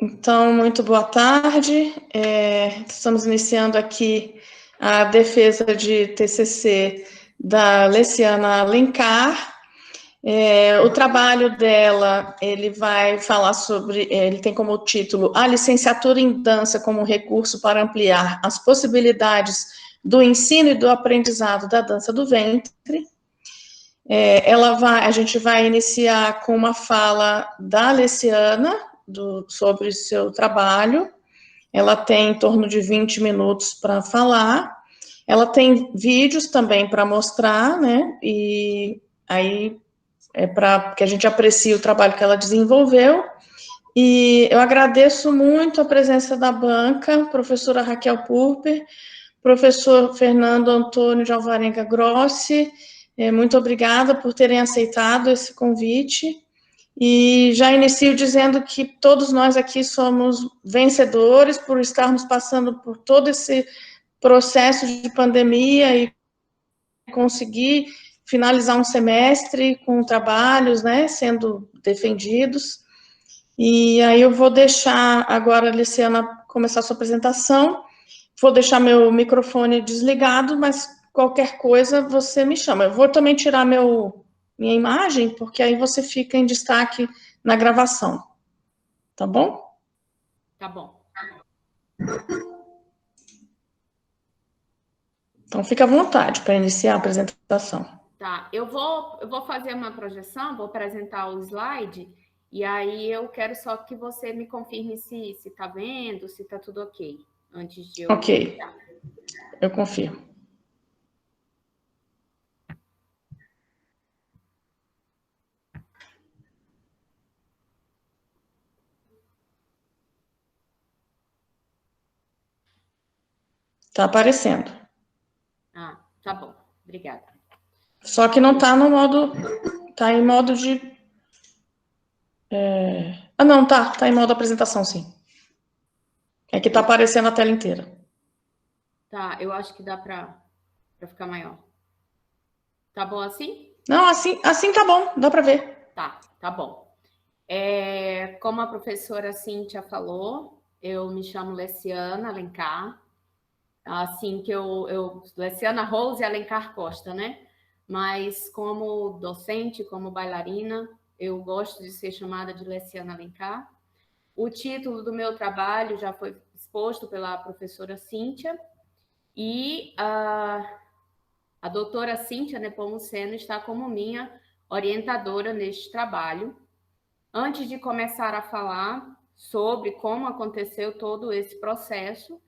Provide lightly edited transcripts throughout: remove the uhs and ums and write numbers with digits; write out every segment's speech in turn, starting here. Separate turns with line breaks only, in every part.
Então, muito boa tarde. Estamos iniciando aqui a defesa de TCC da Leciana Alencar. O trabalho dela, ele vai falar sobre, ele tem como título A Licenciatura em Dança como recurso para ampliar as possibilidades do ensino e do aprendizado da dança do ventre. A gente vai iniciar com uma fala da Leciana, sobre seu trabalho. Ela tem em torno de 20 minutos para falar. Ela tem vídeos também para mostrar, né? E aí para que a gente aprecie o trabalho que ela desenvolveu. E eu agradeço muito a presença da banca, professora Raquel Purper, professor Fernando Antônio de Alvarenga Grossi, muito obrigada por terem aceitado esse convite. E já inicio dizendo que todos nós aqui somos vencedores por estarmos passando por todo esse processo de pandemia e conseguir finalizar um semestre com trabalhos, né, sendo defendidos. E aí eu vou deixar agora a Luciana começar a sua apresentação. Vou deixar meu microfone desligado, mas qualquer coisa você me chama. Eu vou também tirar minha imagem, porque aí você fica em destaque na gravação. Tá bom?
Tá bom.
Então, fica à vontade para iniciar a apresentação.
Tá, eu vou fazer uma projeção, vou apresentar o slide, e aí eu quero só que você me confirme se tá vendo, se tá tudo ok, antes de eu...
Ok, eu confirmo. Tá aparecendo.
Ah, tá bom, obrigada.
Só que não tá no modo... Tá em modo de... Ah, não, tá em modo apresentação, sim. É que tá aparecendo a tela inteira.
Tá, eu acho que dá para ficar maior. Tá bom assim?
Não, assim tá bom, dá para ver.
Tá bom. Como a professora Cíntia falou, eu me chamo Leciana Alencar, assim que Leciana Rose Alencar Costa, né? Mas como docente, como bailarina, eu gosto de ser chamada de Leciana Alencar. O título do meu trabalho já foi exposto pela professora Cíntia, e a doutora Cíntia Nepomuceno está como minha orientadora neste trabalho. Antes de começar a falar sobre como aconteceu todo esse processo,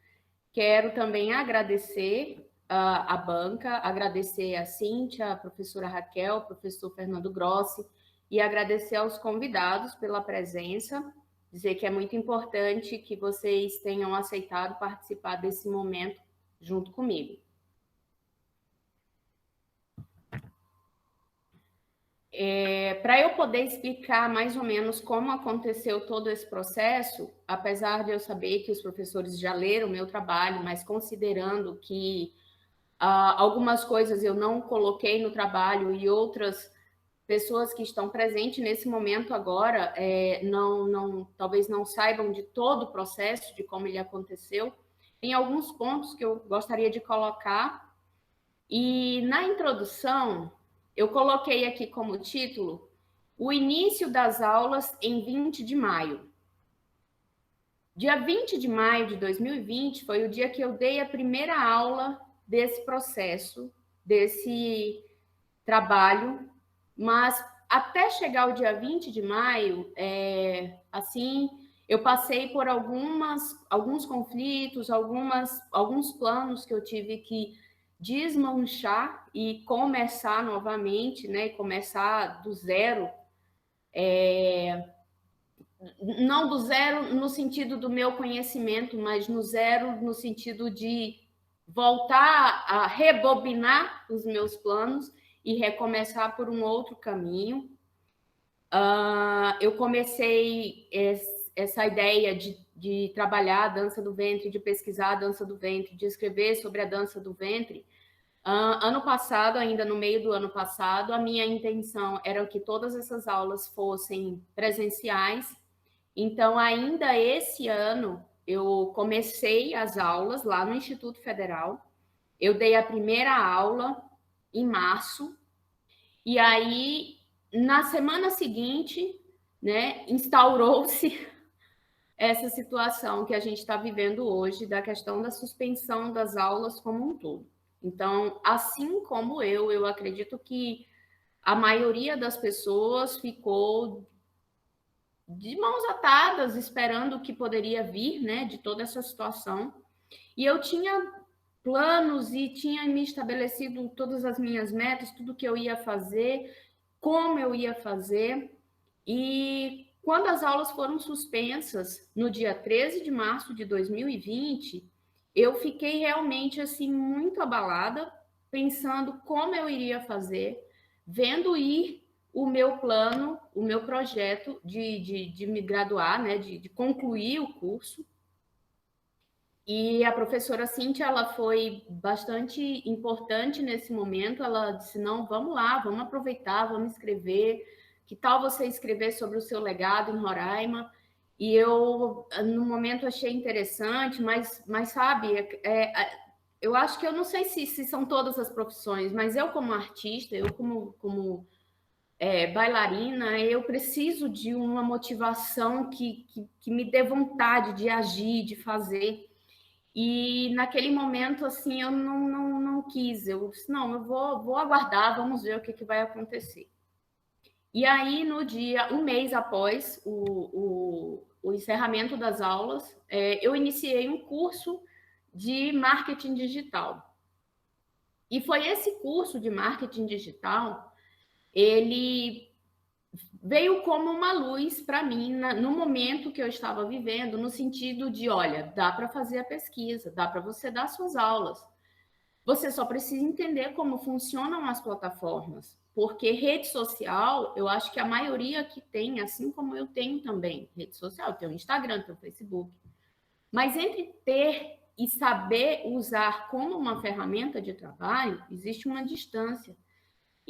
quero também agradecer a banca, agradecer a Cíntia, a professora Raquel, o professor Fernando Grossi, e agradecer aos convidados pela presença, dizer que é muito importante que vocês tenham aceitado participar desse momento junto comigo. Para eu poder explicar mais ou menos como aconteceu todo esse processo, apesar de eu saber que os professores já leram o meu trabalho, mas considerando que algumas coisas eu não coloquei no trabalho e outras pessoas que estão presentes nesse momento agora talvez não saibam de todo o processo, de como ele aconteceu, tem alguns pontos que eu gostaria de colocar. E na introdução, eu coloquei aqui como título o início das aulas em 20 de maio. Dia 20 de maio de 2020 foi o dia que eu dei a primeira aula desse processo, desse trabalho, mas até chegar o dia 20 de maio, eu passei por alguns conflitos, alguns planos que eu tive que desmanchar e começar novamente, né? Começar do zero, não do zero no sentido do meu conhecimento, mas no zero no sentido de voltar a rebobinar os meus planos e recomeçar por um outro caminho. Eu comecei essa ideia de trabalhar a dança do ventre, de pesquisar a dança do ventre, de escrever sobre a dança do ventre. Ano passado, ainda no meio do ano passado, a minha intenção era que todas essas aulas fossem presenciais, Então, ainda esse ano, eu comecei as aulas lá no Instituto Federal. Eu dei a primeira aula em março, e aí, na semana seguinte, né, instaurou-se essa situação que a gente está vivendo hoje, da questão da suspensão das aulas como um todo. Então, assim como eu acredito que a maioria das pessoas ficou de mãos atadas, esperando o que poderia vir, né, de toda essa situação. E eu tinha planos e tinha me estabelecido todas as minhas metas, tudo que eu ia fazer, como eu ia fazer. E quando as aulas foram suspensas no dia 13 de março de 2020, eu fiquei realmente assim muito abalada, pensando como eu iria fazer, vendo ir o meu plano, o meu projeto de me graduar, né, de concluir o curso. E a professora Cíntia, ela foi bastante importante nesse momento. Ela disse: não, vamos lá, vamos aproveitar, vamos escrever. Que tal você escrever sobre o seu legado em Roraima? E eu, no momento, achei interessante, mas sabe, eu acho que eu não sei se são todas as profissões, mas eu, como artista, eu, como bailarina, eu preciso de uma motivação que me dê vontade de agir, de fazer. E naquele momento, assim, eu não quis. Eu disse, não, eu vou aguardar, vamos ver o que vai acontecer. E aí, no dia, um mês após o encerramento das aulas, eu iniciei um curso de marketing digital. E foi esse curso de marketing digital, ele veio como uma luz para mim no momento que eu estava vivendo, no sentido de, olha, dá para fazer a pesquisa, dá para você dar suas aulas. Você só precisa entender como funcionam as plataformas, porque rede social, eu acho que a maioria que tem, assim como eu tenho também, rede social, tem o Instagram, tem o Facebook. Mas entre ter e saber usar como uma ferramenta de trabalho, existe uma distância.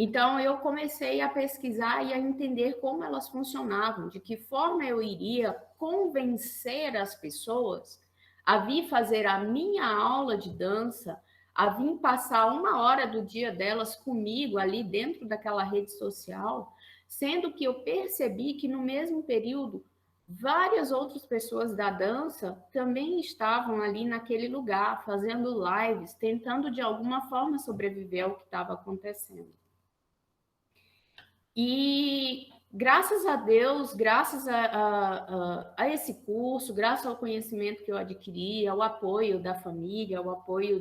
Então, eu comecei a pesquisar e a entender como elas funcionavam, de que forma eu iria convencer as pessoas a vir fazer a minha aula de dança, a vir passar 1 hora do dia delas comigo ali dentro daquela rede social, sendo que eu percebi que no mesmo período várias outras pessoas da dança também estavam ali naquele lugar, fazendo lives, tentando de alguma forma sobreviver ao que estava acontecendo. E graças a Deus, graças a esse curso, graças ao conhecimento que eu adquiri, ao apoio da família, ao apoio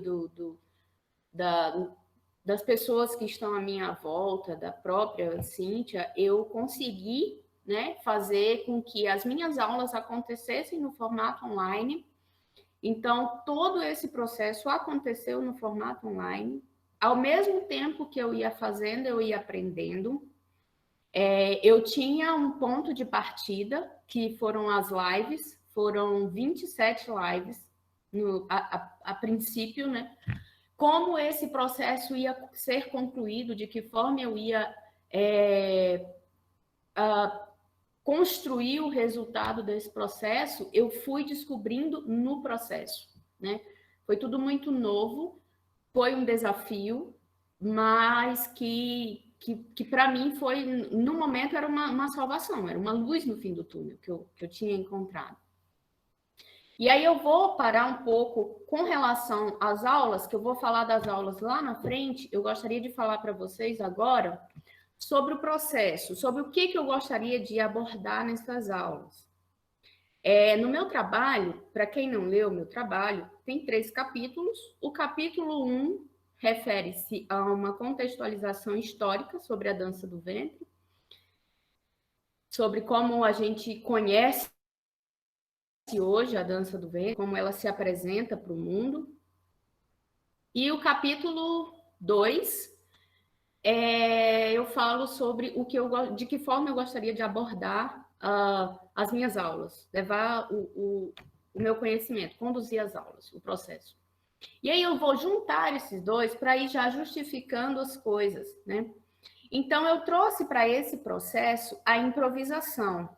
das pessoas que estão à minha volta, da própria Cíntia, eu consegui, né, fazer com que as minhas aulas acontecessem no formato online. Então, todo esse processo aconteceu no formato online. Ao mesmo tempo que eu ia fazendo, eu ia aprendendo. Eu tinha um ponto de partida, que foram as lives, foram 27 lives a princípio, né? Como esse processo ia ser concluído, de que forma eu ia construir o resultado desse processo, eu fui descobrindo no processo, né? Foi tudo muito novo, foi um desafio, mas que para mim foi, no momento, era uma salvação, era uma luz no fim do túnel que eu tinha encontrado. E aí eu vou parar um pouco com relação às aulas, que eu vou falar das aulas lá na frente. Eu gostaria de falar para vocês agora sobre o processo, sobre o que eu gostaria de abordar nessas aulas. No meu trabalho, para quem não leu o meu trabalho, tem 3 capítulos. O capítulo 1 refere-se a uma contextualização histórica sobre a dança do ventre, sobre como a gente conhece hoje a dança do ventre, como ela se apresenta para o mundo. E o capítulo 2, eu falo sobre de que forma eu gostaria de abordar as minhas aulas, levar o meu conhecimento, conduzir as aulas, o processo. E aí eu vou juntar esses dois para ir já justificando as coisas, né? Então, eu trouxe para esse processo a improvisação.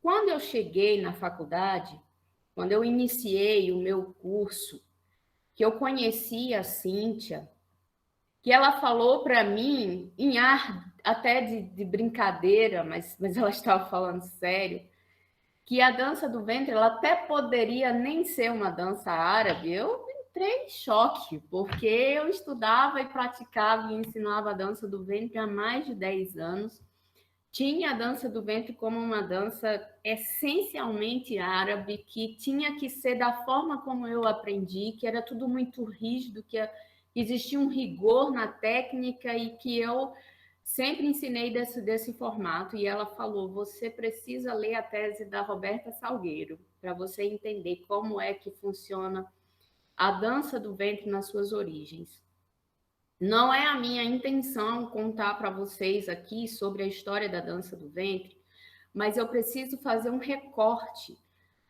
Quando eu cheguei na faculdade, quando eu iniciei o meu curso, que eu conheci a Cíntia, que ela falou para mim, em ar até de brincadeira, mas ela estava falando sério, que a dança do ventre ela até poderia nem ser uma dança árabe. Eu entrei em choque, porque eu estudava e praticava e ensinava a dança do ventre há mais de 10 anos. Tinha a dança do ventre como uma dança essencialmente árabe, que tinha que ser da forma como eu aprendi, que era tudo muito rígido, que existia um rigor na técnica e que eu sempre ensinei desse formato. E ela falou: você precisa ler a tese da Roberta Salgueiro para você entender como é que funciona a dança do ventre nas suas origens. Não é a minha intenção contar para vocês aqui sobre a história da dança do ventre, mas eu preciso fazer um recorte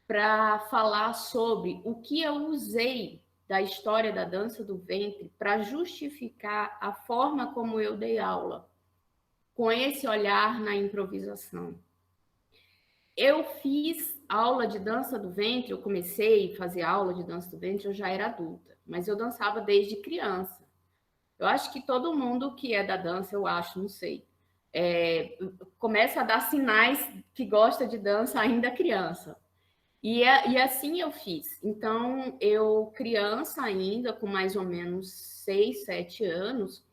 para falar sobre o que eu usei da história da dança do ventre para justificar a forma como eu dei aula, com esse olhar na improvisação. Eu fiz aula de dança do ventre, eu comecei a fazer aula de dança do ventre, eu já era adulta, mas eu dançava desde criança. Eu acho que todo mundo que é da dança, eu acho, não sei, começa a dar sinais que gosta de dança ainda criança. E assim eu fiz. Então, eu criança ainda, com mais ou menos 6, 7 anos,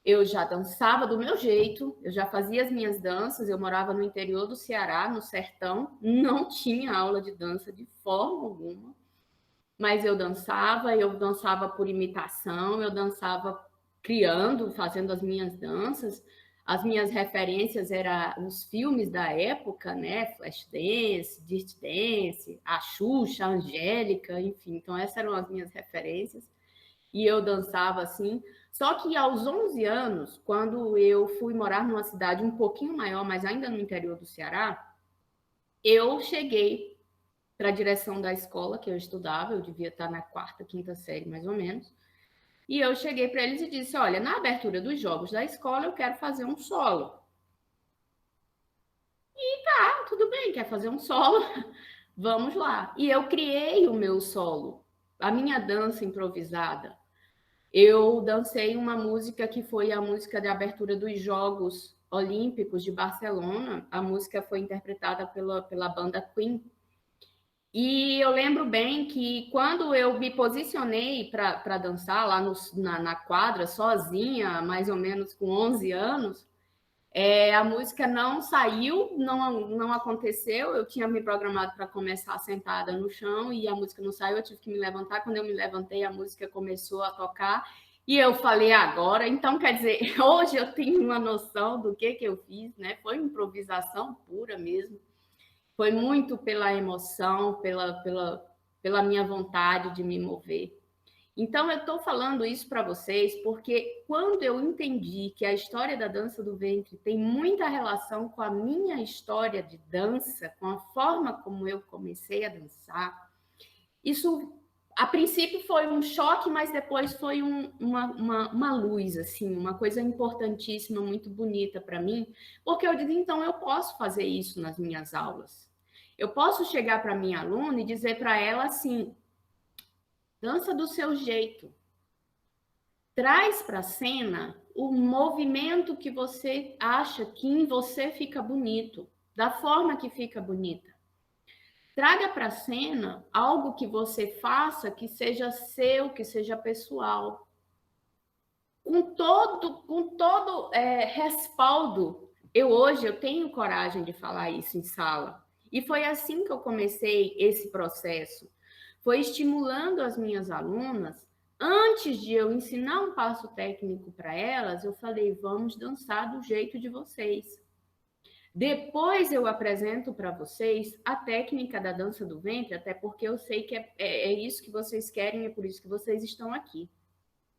eu já dançava do meu jeito, eu já fazia as minhas danças, eu morava no interior do Ceará, no sertão, não tinha aula de dança de forma alguma, mas eu dançava por imitação, eu dançava criando, fazendo as minhas danças. As minhas referências eram os filmes da época, né? Flashdance, Dirty Dance, a Xuxa, a Angélica, enfim. Então, essas eram as minhas referências. E eu dançava assim. Só que aos 11 anos, quando eu fui morar numa cidade um pouquinho maior, mas ainda no interior do Ceará, eu cheguei para a direção da escola que eu estudava, eu devia estar na 4ª, 5ª série, mais ou menos. E eu cheguei para eles e disse: olha, na abertura dos jogos da escola, eu quero fazer um solo. E tá, tudo bem, quer fazer um solo? Vamos lá. E eu criei o meu solo, a minha dança improvisada. Eu dancei uma música que foi a música de abertura dos Jogos Olímpicos de Barcelona. A música foi interpretada pela banda Queen. E eu lembro bem que quando eu me posicionei para dançar lá na quadra, sozinha, mais ou menos com 11 anos, a música não saiu, não aconteceu. Eu tinha me programado para começar sentada no chão e a música não saiu, eu tive que me levantar. Quando eu me levantei, a música começou a tocar e eu falei: agora. Então, quer dizer, hoje eu tenho uma noção do que eu fiz, né? Foi improvisação pura mesmo. Foi muito pela emoção, pela minha vontade de me mover. Então, eu estou falando isso para vocês porque quando eu entendi que a história da dança do ventre tem muita relação com a minha história de dança, com a forma como eu comecei a dançar, isso, a princípio, foi um choque, mas depois foi uma luz, assim, uma coisa importantíssima, muito bonita para mim, porque eu disse: então, eu posso fazer isso nas minhas aulas. Eu posso chegar para minha aluna e dizer para ela assim: dança do seu jeito. Traz para a cena o movimento que você acha que em você fica bonito, da forma que fica bonita. Traga para a cena algo que você faça que seja seu, que seja pessoal. Com todo respaldo. Hoje eu tenho coragem de falar isso em sala. E foi assim que eu comecei esse processo. Foi estimulando as minhas alunas. Antes de eu ensinar um passo técnico para elas, eu falei: vamos dançar do jeito de vocês. Depois eu apresento para vocês a técnica da dança do ventre, até porque eu sei que é isso que vocês querem, é por isso que vocês estão aqui.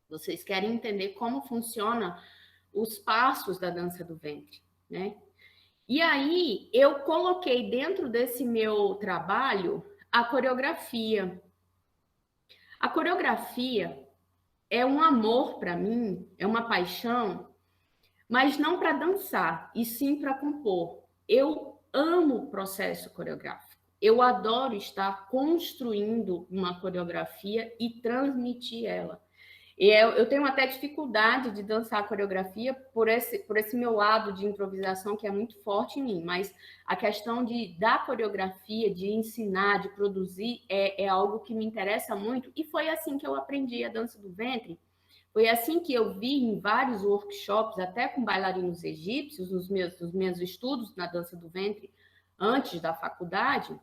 Vocês querem entender como funciona os passos da dança do ventre, né? E aí eu coloquei dentro desse meu trabalho a coreografia. A coreografia é um amor para mim, é uma paixão, mas não para dançar, e sim para compor. Eu amo o processo coreográfico. Eu adoro estar construindo uma coreografia e transmitir ela. E eu tenho até dificuldade de dançar a coreografia por esse meu lado de improvisação que é muito forte em mim, mas a questão da coreografia, de ensinar, de produzir, é algo que me interessa muito, e foi assim que eu aprendi a dança do ventre. Foi assim que eu vi em vários workshops, até com bailarinos egípcios, nos meus estudos na dança do ventre, antes da faculdade,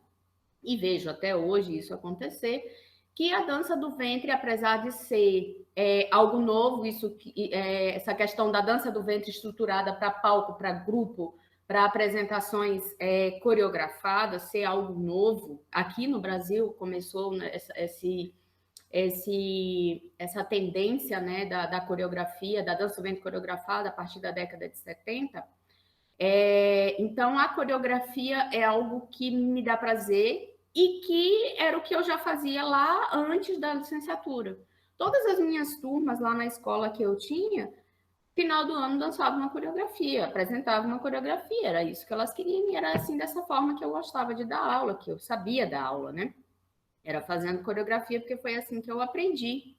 e vejo até hoje isso acontecer, que a dança do ventre, apesar de ser algo novo, essa questão da dança do ventre estruturada para palco, para grupo, para apresentações coreografadas, ser algo novo, aqui no Brasil começou essa tendência, né, da coreografia, da dança do ventre coreografada a partir da década de 70. Então, a coreografia é algo que me dá prazer e que era o que eu já fazia lá antes da licenciatura. Todas as minhas turmas lá na escola que eu tinha, final do ano dançava uma coreografia, apresentava uma coreografia, era isso que elas queriam, e era assim, dessa forma que eu gostava de dar aula, que eu sabia dar aula, né? Era fazendo coreografia, porque foi assim que eu aprendi.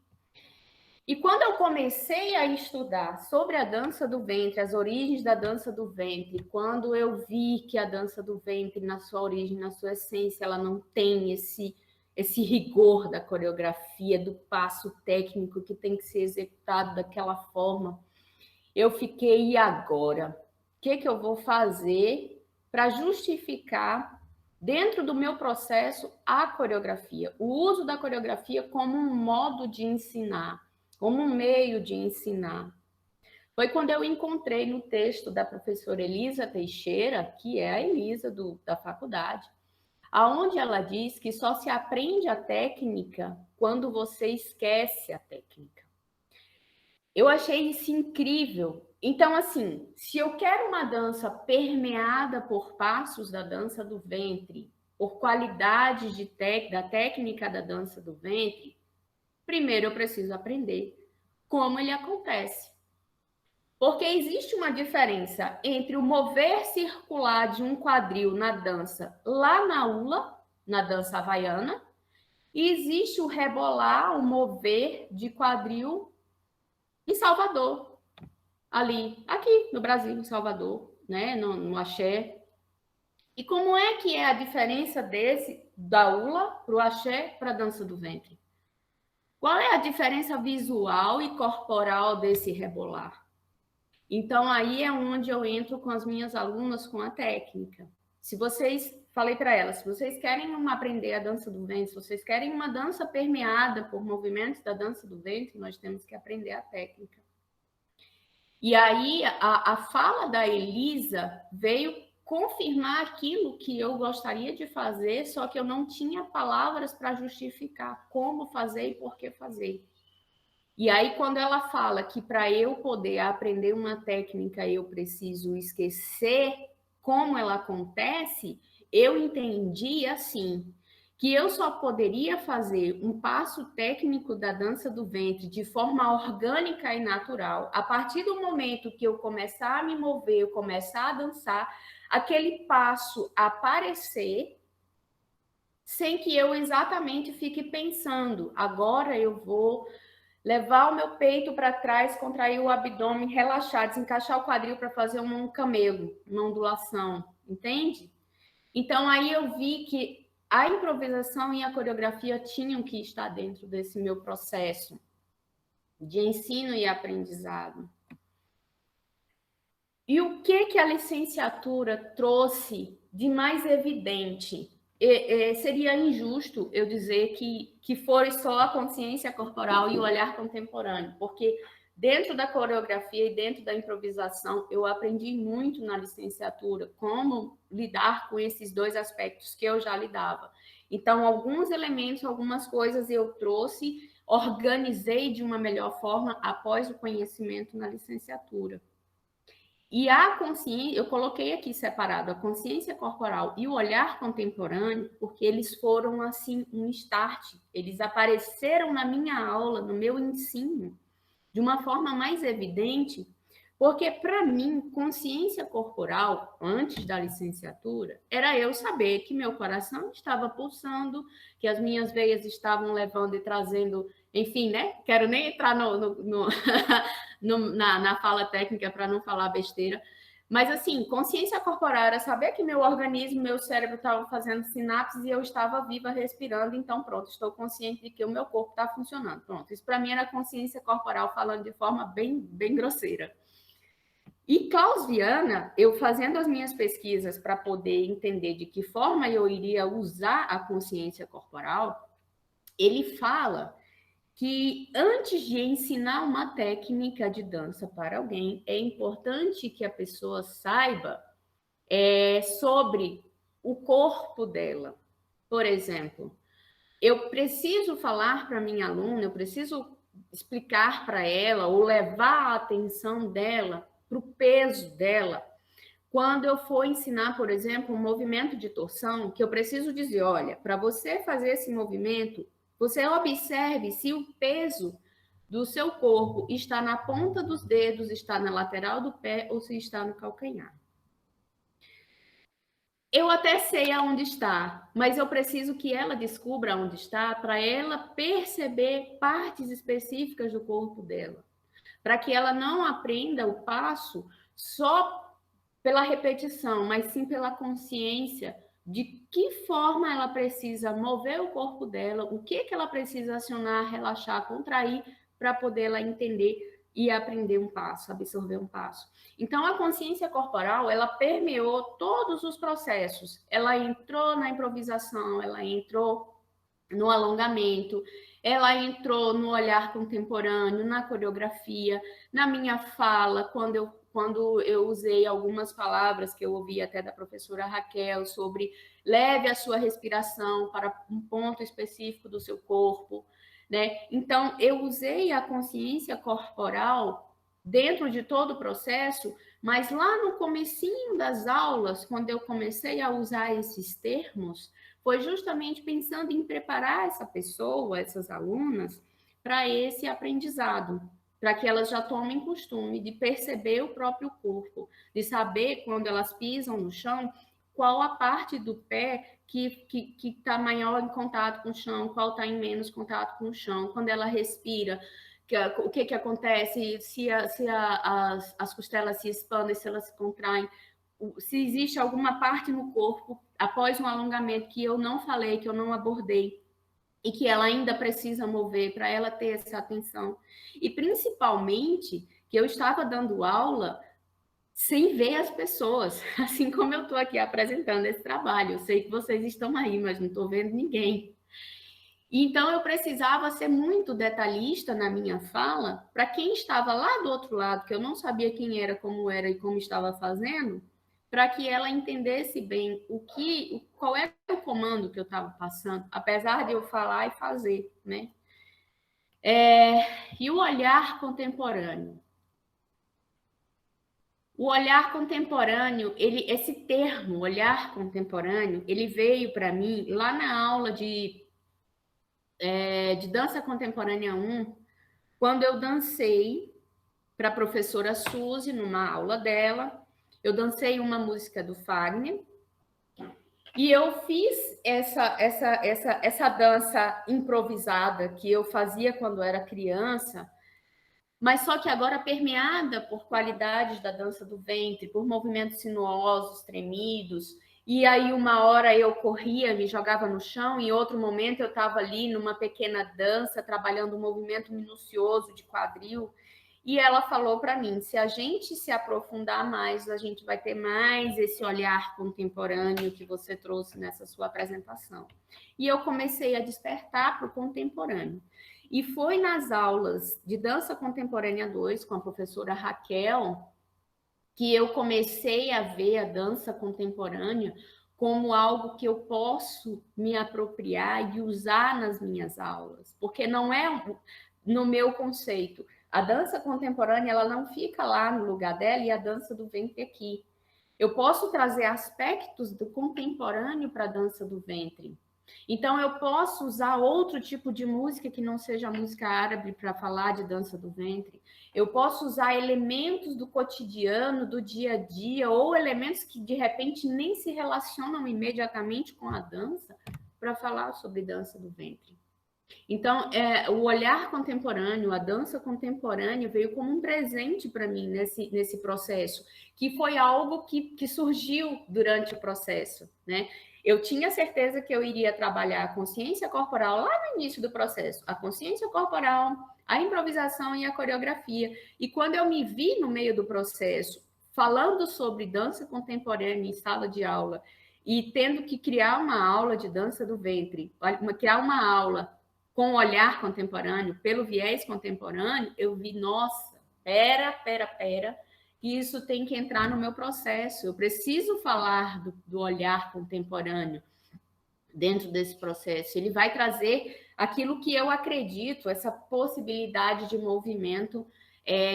E quando eu comecei a estudar sobre a dança do ventre, as origens da dança do ventre, quando eu vi que a dança do ventre, na sua origem, na sua essência, ela não tem esse rigor da coreografia, do passo técnico que tem que ser executado daquela forma, eu fiquei, e agora? O que eu vou fazer para justificar, dentro do meu processo, a coreografia? O uso da coreografia como um modo de ensinar, como um meio de ensinar. Foi quando eu encontrei no texto da professora Elisa Teixeira, que é a Elisa da faculdade, aonde ela diz que só se aprende a técnica quando você esquece a técnica. Eu achei isso incrível. Então, assim, se eu quero uma dança permeada por passos da dança do ventre, por qualidade da técnica da dança do ventre, primeiro eu preciso aprender como ele acontece. Porque existe uma diferença entre o mover circular de um quadril na dança lá na hula, na dança havaiana, e existe o rebolar, o mover de quadril em Salvador, aqui no Brasil, em Salvador, né, no axé. E como é que é a diferença da hula para o axé para a dança do ventre? Qual é a diferença visual e corporal desse rebolar? Então, aí é onde eu entro com as minhas alunas com a técnica. Falei para elas, se vocês querem aprender a dança do ventre, se vocês querem uma dança permeada por movimentos da dança do ventre, nós temos que aprender a técnica. E aí, a fala da Elisa veio confirmar aquilo que eu gostaria de fazer, só que eu não tinha palavras para justificar como fazer e por que fazer. E aí, quando ela fala que para eu poder aprender uma técnica, eu preciso esquecer como ela acontece, eu entendi assim, que eu só poderia fazer um passo técnico da dança do ventre de forma orgânica e natural, a partir do momento que eu começar a me mover, eu começar a dançar, aquele passo aparecer, sem que eu exatamente fique pensando, agora eu vou levar o meu peito para trás, contrair o abdômen, relaxar, desencaixar o quadril para fazer um camelo, uma ondulação, entende? Então, aí eu vi que a improvisação e a coreografia tinham que estar dentro desse meu processo de ensino e aprendizado. E o que a licenciatura trouxe de mais evidente? Seria injusto eu dizer que foi só a consciência corporal e o olhar contemporâneo, porque dentro da coreografia e dentro da improvisação, eu aprendi muito na licenciatura como lidar com esses dois aspectos que eu já lidava. Então, alguns elementos, algumas coisas eu trouxe, organizei de uma melhor forma após o conhecimento na licenciatura. E a consciência, eu coloquei aqui separado a consciência corporal e o olhar contemporâneo, porque eles foram, assim, um start. Eles apareceram na minha aula, no meu ensino, de uma forma mais evidente, Porque, para mim, consciência corporal, antes da licenciatura, era eu saber que meu coração estava pulsando, que as minhas veias estavam levando e trazendo, enfim, né? Quero nem entrar na fala técnica para não falar besteira. Mas, assim, consciência corporal era saber que meu organismo, meu cérebro estavam fazendo sinapses e eu estava viva, respirando. Então, pronto, estou consciente de que o meu corpo está funcionando. Pronto, isso para mim era consciência corporal, falando de forma bem, bem grosseira. E Klaus Viana, eu fazendo as minhas pesquisas para poder entender de que forma eu iria usar a consciência corporal, ele fala que antes de ensinar uma técnica de dança para alguém, é importante que a pessoa saiba sobre o corpo dela. Por exemplo, eu preciso falar para minha aluna, eu preciso explicar para ela ou levar a atenção dela para o peso dela. Quando eu for ensinar, por exemplo, um movimento de torção, que eu preciso dizer, olha, para você fazer esse movimento, você observe se o peso do seu corpo está na ponta dos dedos, está na lateral do pé ou se está no calcanhar. Eu até sei aonde está, mas eu preciso que ela descubra onde está para ela perceber partes específicas do corpo dela, para que ela não aprenda o passo só pela repetição, mas sim pela consciência de que forma ela precisa mover o corpo dela, o que ela precisa acionar, relaxar, contrair, para poder ela entender e aprender um passo, absorver um passo. Então, a consciência corporal, ela permeou todos os processos. Ela entrou na improvisação, ela entrou no alongamento, ela entrou no olhar contemporâneo, na coreografia, na minha fala, quando eu usei algumas palavras que eu ouvi até da professora Raquel sobre leve a sua respiração para um ponto específico do seu corpo, né? Então, eu usei a consciência corporal dentro de todo o processo, mas lá no comecinho das aulas, quando eu comecei a usar esses termos, foi justamente pensando em preparar essa pessoa, essas alunas, para esse aprendizado, para que elas já tomem costume de perceber o próprio corpo, de saber quando elas pisam no chão, qual a parte do pé que está maior em contato com o chão, qual está em menos contato com o chão, quando ela respira, o que acontece, se as costelas se expandem, se elas se contraem, se existe alguma parte no corpo, após um alongamento, que eu não falei, que eu não abordei, e que ela ainda precisa mover para ela ter essa atenção. E, principalmente, que eu estava dando aula sem ver as pessoas, assim como eu estou aqui apresentando esse trabalho. Eu sei que vocês estão aí, mas não estou vendo ninguém. Então, eu precisava ser muito detalhista na minha fala, para quem estava lá do outro lado, que eu não sabia quem era, como e como estava fazendo, para que ela entendesse bem qual era o comando que eu estava passando, apesar de eu falar e fazer, né? E o olhar contemporâneo. O olhar contemporâneo, esse termo, olhar contemporâneo, ele veio para mim lá na aula de dança contemporânea 1, quando eu dancei para a professora Suzy, numa aula dela, eu dancei uma música do Fagner, e eu fiz essa dança improvisada que eu fazia quando era criança, mas só que agora permeada por qualidades da dança do ventre, por movimentos sinuosos, tremidos. E aí, uma hora eu corria, me jogava no chão, em outro momento eu estava ali numa pequena dança, trabalhando um movimento minucioso de quadril. E ela falou para mim, se a gente se aprofundar mais, a gente vai ter mais esse olhar contemporâneo que você trouxe nessa sua apresentação. E eu comecei a despertar para o contemporâneo. E foi nas aulas de Dança Contemporânea 2, com a professora Raquel, que eu comecei a ver a dança contemporânea como algo que eu posso me apropriar e usar nas minhas aulas. Porque não é no meu conceito. A dança contemporânea, ela não fica lá no lugar dela e a dança do ventre aqui. Eu posso trazer aspectos do contemporâneo para a dança do ventre. Então, eu posso usar outro tipo de música que não seja a música árabe para falar de dança do ventre. Eu posso usar elementos do cotidiano, do dia a dia, ou elementos que de repente nem se relacionam imediatamente com a dança, para falar sobre dança do ventre. Então, o olhar contemporâneo, a dança contemporânea veio como um presente para mim nesse processo, que foi algo que surgiu durante o processo, né? Eu tinha certeza que eu iria trabalhar a consciência corporal lá no início do processo, a consciência corporal, a improvisação e a coreografia. E quando eu me vi no meio do processo, falando sobre dança contemporânea em sala de aula e tendo que criar uma aula de dança do ventre, criar uma aula com o olhar contemporâneo, pelo viés contemporâneo, eu vi, nossa, pera, isso tem que entrar no meu processo. Eu preciso falar do olhar contemporâneo dentro desse processo. Ele vai trazer aquilo que eu acredito, essa possibilidade de movimento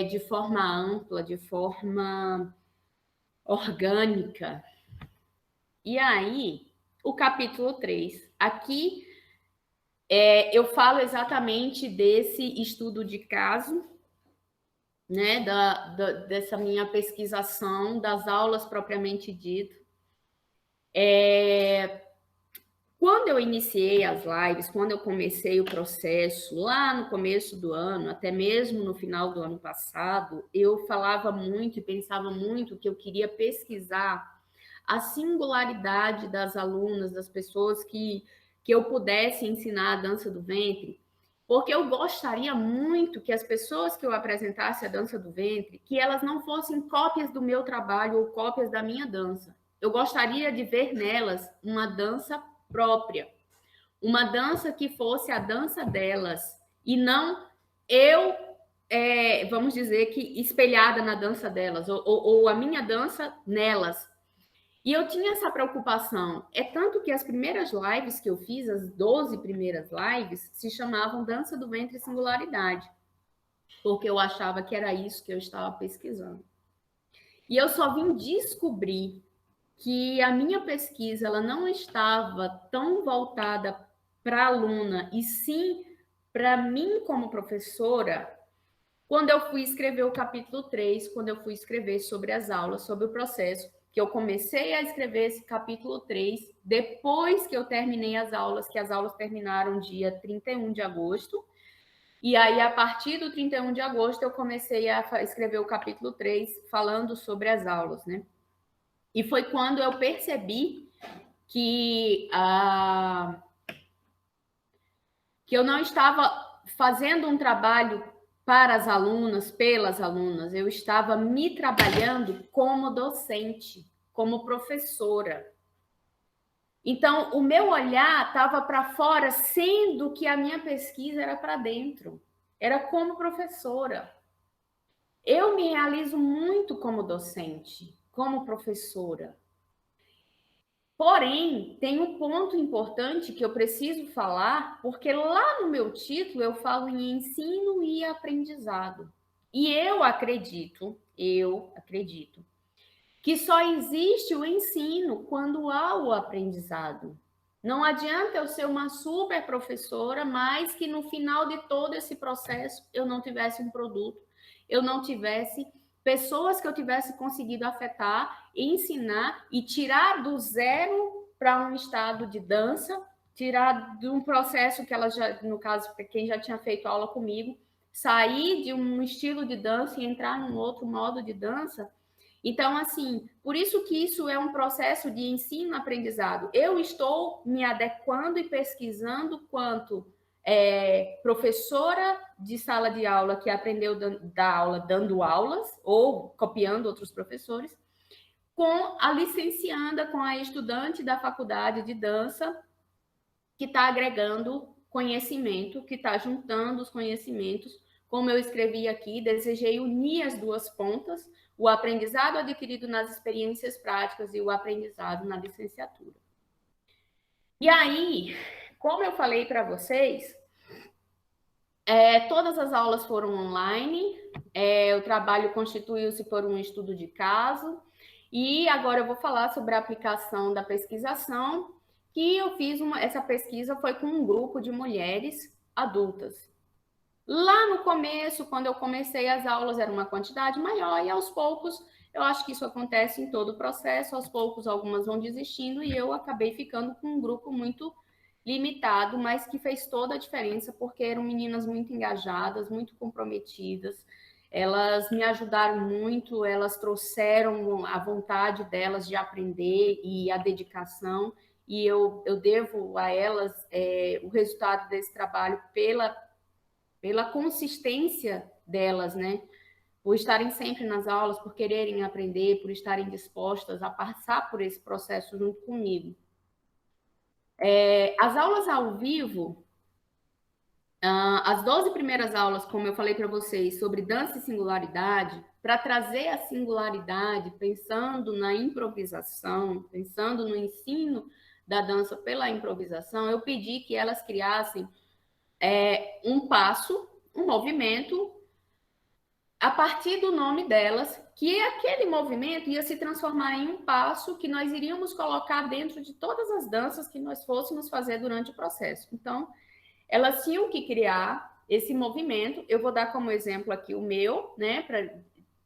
de forma ampla, de forma orgânica. E aí, o capítulo 3. Aqui, eu falo exatamente desse estudo de caso, né, dessa minha pesquisação, das aulas propriamente dito. Quando eu iniciei as lives, quando eu comecei o processo, lá no começo do ano, até mesmo no final do ano passado, eu falava muito e pensava muito que eu queria pesquisar a singularidade das alunas, das pessoas que eu pudesse ensinar a dança do ventre, porque eu gostaria muito que as pessoas que eu apresentasse a dança do ventre, que elas não fossem cópias do meu trabalho ou cópias da minha dança. Eu gostaria de ver nelas uma dança própria, uma dança que fosse a dança delas, e não eu, vamos dizer que espelhada na dança delas, ou a minha dança nelas. E eu tinha essa preocupação. É tanto que as primeiras lives que eu fiz, as 12 primeiras lives, se chamavam Dança do Ventre e Singularidade, porque eu achava que era isso que eu estava pesquisando. E eu só vim descobrir que a minha pesquisa ela não estava tão voltada para a aluna, e sim para mim como professora, quando eu fui escrever o capítulo 3, quando eu fui escrever sobre as aulas, sobre o processo, que eu comecei a escrever esse capítulo 3, depois que eu terminei as aulas, que as aulas terminaram dia 31 de agosto, e aí, a partir do 31 de agosto, eu comecei a escrever o capítulo 3, falando sobre as aulas, né? E foi quando eu percebi que eu não estava fazendo um trabalho para as alunas, pelas alunas, eu estava me trabalhando como docente, como professora. Então, o meu olhar estava para fora, sendo que a minha pesquisa era para dentro, era como professora. Eu me realizo muito como docente, como professora. Porém, tem um ponto importante que eu preciso falar, porque lá no meu título eu falo em ensino e aprendizado. E eu acredito que só existe o ensino quando há o aprendizado. Não adianta eu ser uma super professora, mas que no final de todo esse processo eu não tivesse um produto, eu não tivesse pessoas que eu tivesse conseguido afetar, ensinar e tirar do zero para um estado de dança, tirar de um processo que ela já, no caso, quem já tinha feito aula comigo, sair de um estilo de dança e entrar num outro modo de dança. Então, assim, por isso que isso é um processo de ensino-aprendizado. Eu estou me adequando e pesquisando quanto professora de sala de aula que aprendeu da aula dando aulas ou copiando outros professores, com a licencianda, com a estudante da faculdade de dança que está agregando conhecimento, que está juntando os conhecimentos. Como eu escrevi aqui, desejei unir as duas pontas, o aprendizado adquirido nas experiências práticas e o aprendizado na licenciatura. E aí, como eu falei para vocês, todas as aulas foram online, o trabalho constituiu-se por um estudo de caso, e agora eu vou falar sobre a aplicação da pesquisação, que eu fiz essa pesquisa foi com um grupo de mulheres adultas. Lá no começo, quando eu comecei as aulas, era uma quantidade maior, e aos poucos, eu acho que isso acontece em todo o processo, aos poucos algumas vão desistindo, e eu acabei ficando com um grupo muito limitado, mas que fez toda a diferença, porque eram meninas muito engajadas, muito comprometidas, elas me ajudaram muito, elas trouxeram a vontade delas de aprender e a dedicação, e eu devo a elas o resultado desse trabalho pela consistência delas, né? Por estarem sempre nas aulas, por quererem aprender, por estarem dispostas a passar por esse processo junto comigo. As aulas ao vivo, as 12 primeiras aulas, como eu falei para vocês, sobre dança e singularidade, para trazer a singularidade, pensando na improvisação, pensando no ensino da dança pela improvisação, eu pedi que elas criassem um passo, um movimento, a partir do nome delas, que aquele movimento ia se transformar em um passo que nós iríamos colocar dentro de todas as danças que nós fôssemos fazer durante o processo. Então, elas tinham que criar esse movimento. Eu vou dar como exemplo aqui o meu, né,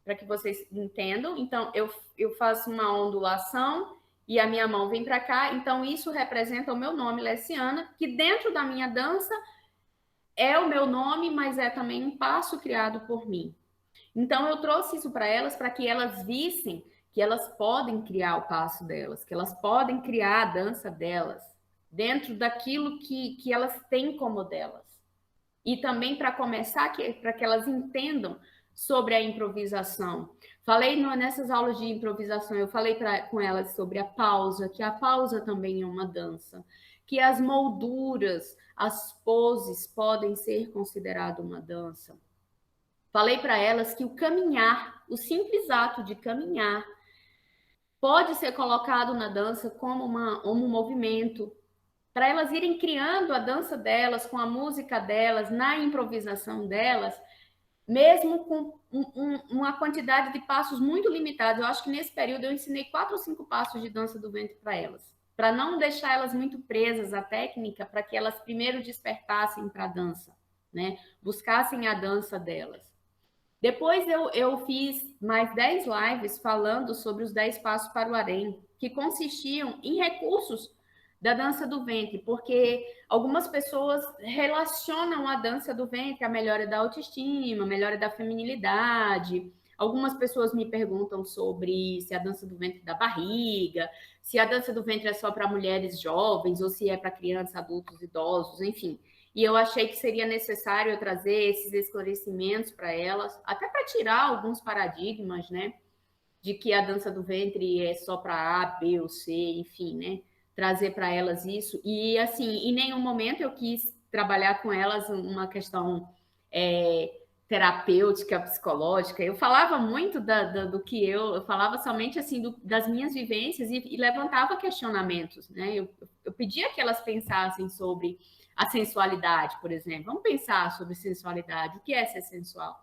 para que vocês entendam. Então, eu faço uma ondulação e a minha mão vem para cá. Então, isso representa o meu nome, Leciana, que dentro da minha dança é o meu nome, mas é também um passo criado por mim. Então, eu trouxe isso para que elas vissem que elas podem criar o passo delas, que elas podem criar a dança delas, dentro daquilo que elas têm como delas. E também para começar, para que elas entendam sobre a improvisação. Falei nessas aulas de improvisação, eu falei com elas sobre a pausa, que a pausa também é uma dança, que as molduras, as poses podem ser consideradas uma dança. Falei para elas que o caminhar, o simples ato de caminhar, pode ser colocado na dança como um movimento, para elas irem criando a dança delas, com a música delas, na improvisação delas, mesmo com uma quantidade de passos muito limitada. Eu acho que nesse período eu ensinei 4 ou 5 passos de dança do ventre para elas, para não deixar elas muito presas à técnica, para que elas primeiro despertassem para a dança, né? Buscassem a dança delas. Depois eu fiz mais 10 lives falando sobre os 10 passos para o harém, que consistiam em recursos da dança do ventre, porque algumas pessoas relacionam a dança do ventre à melhora da autoestima, melhora da feminilidade. Algumas pessoas me perguntam sobre se a dança do ventre dá barriga, se a dança do ventre é só para mulheres jovens ou se é para crianças, adultos, idosos, enfim. E eu achei que seria necessário eu trazer esses esclarecimentos para elas, até para tirar alguns paradigmas, né? De que a dança do ventre é só para A, B ou C, enfim, né? Trazer para elas isso. E, assim, em nenhum momento eu quis trabalhar com elas uma questão terapêutica, psicológica. Eu falava muito do que eu falava somente, assim, das minhas vivências e levantava questionamentos, né? Eu pedia que elas pensassem sobre a sensualidade, por exemplo. Vamos pensar sobre sensualidade, o que é ser sensual?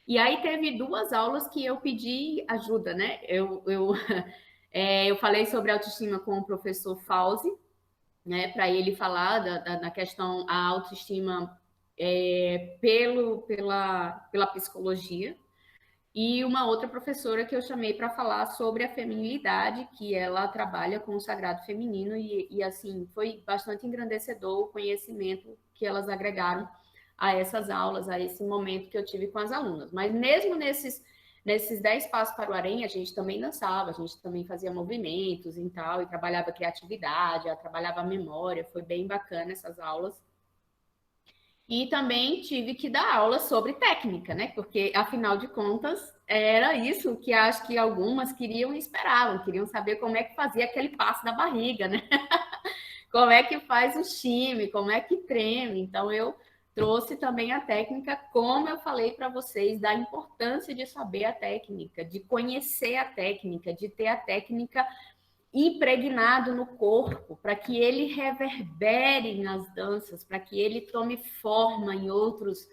E aí teve 2 aulas que eu pedi ajuda, né? Eu falei sobre autoestima com o professor Fauzi, né? Para ele falar da questão a autoestima pela psicologia. E uma outra professora que eu chamei para falar sobre a feminilidade, que ela trabalha com o sagrado feminino, e assim, foi bastante engrandecedor o conhecimento que elas agregaram a essas aulas, a esse momento que eu tive com as alunas. Mas mesmo nesses 10 passos para o harém, a gente também dançava, a gente também fazia movimentos e tal, e trabalhava criatividade, trabalhava a memória, foi bem bacana essas aulas. E também tive que dar aula sobre técnica, né? Porque, afinal de contas, era isso que acho que algumas queriam e esperavam, queriam saber como é que fazia aquele passo da barriga, né? Como é que faz o shime, como é que treme. Então, eu trouxe também a técnica, como eu falei para vocês, da importância de saber a técnica, de conhecer a técnica, de ter a técnica impregnado no corpo, para que ele reverbere nas danças, para que ele tome forma em outras